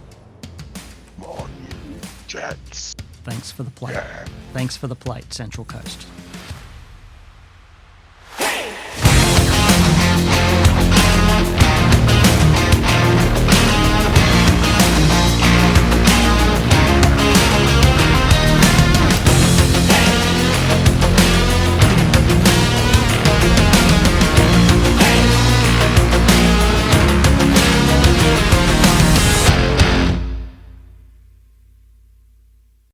S2: Come on, you Jets.
S1: Thanks for the plate.
S2: Yeah.
S1: Thanks for the plate, Central Coast.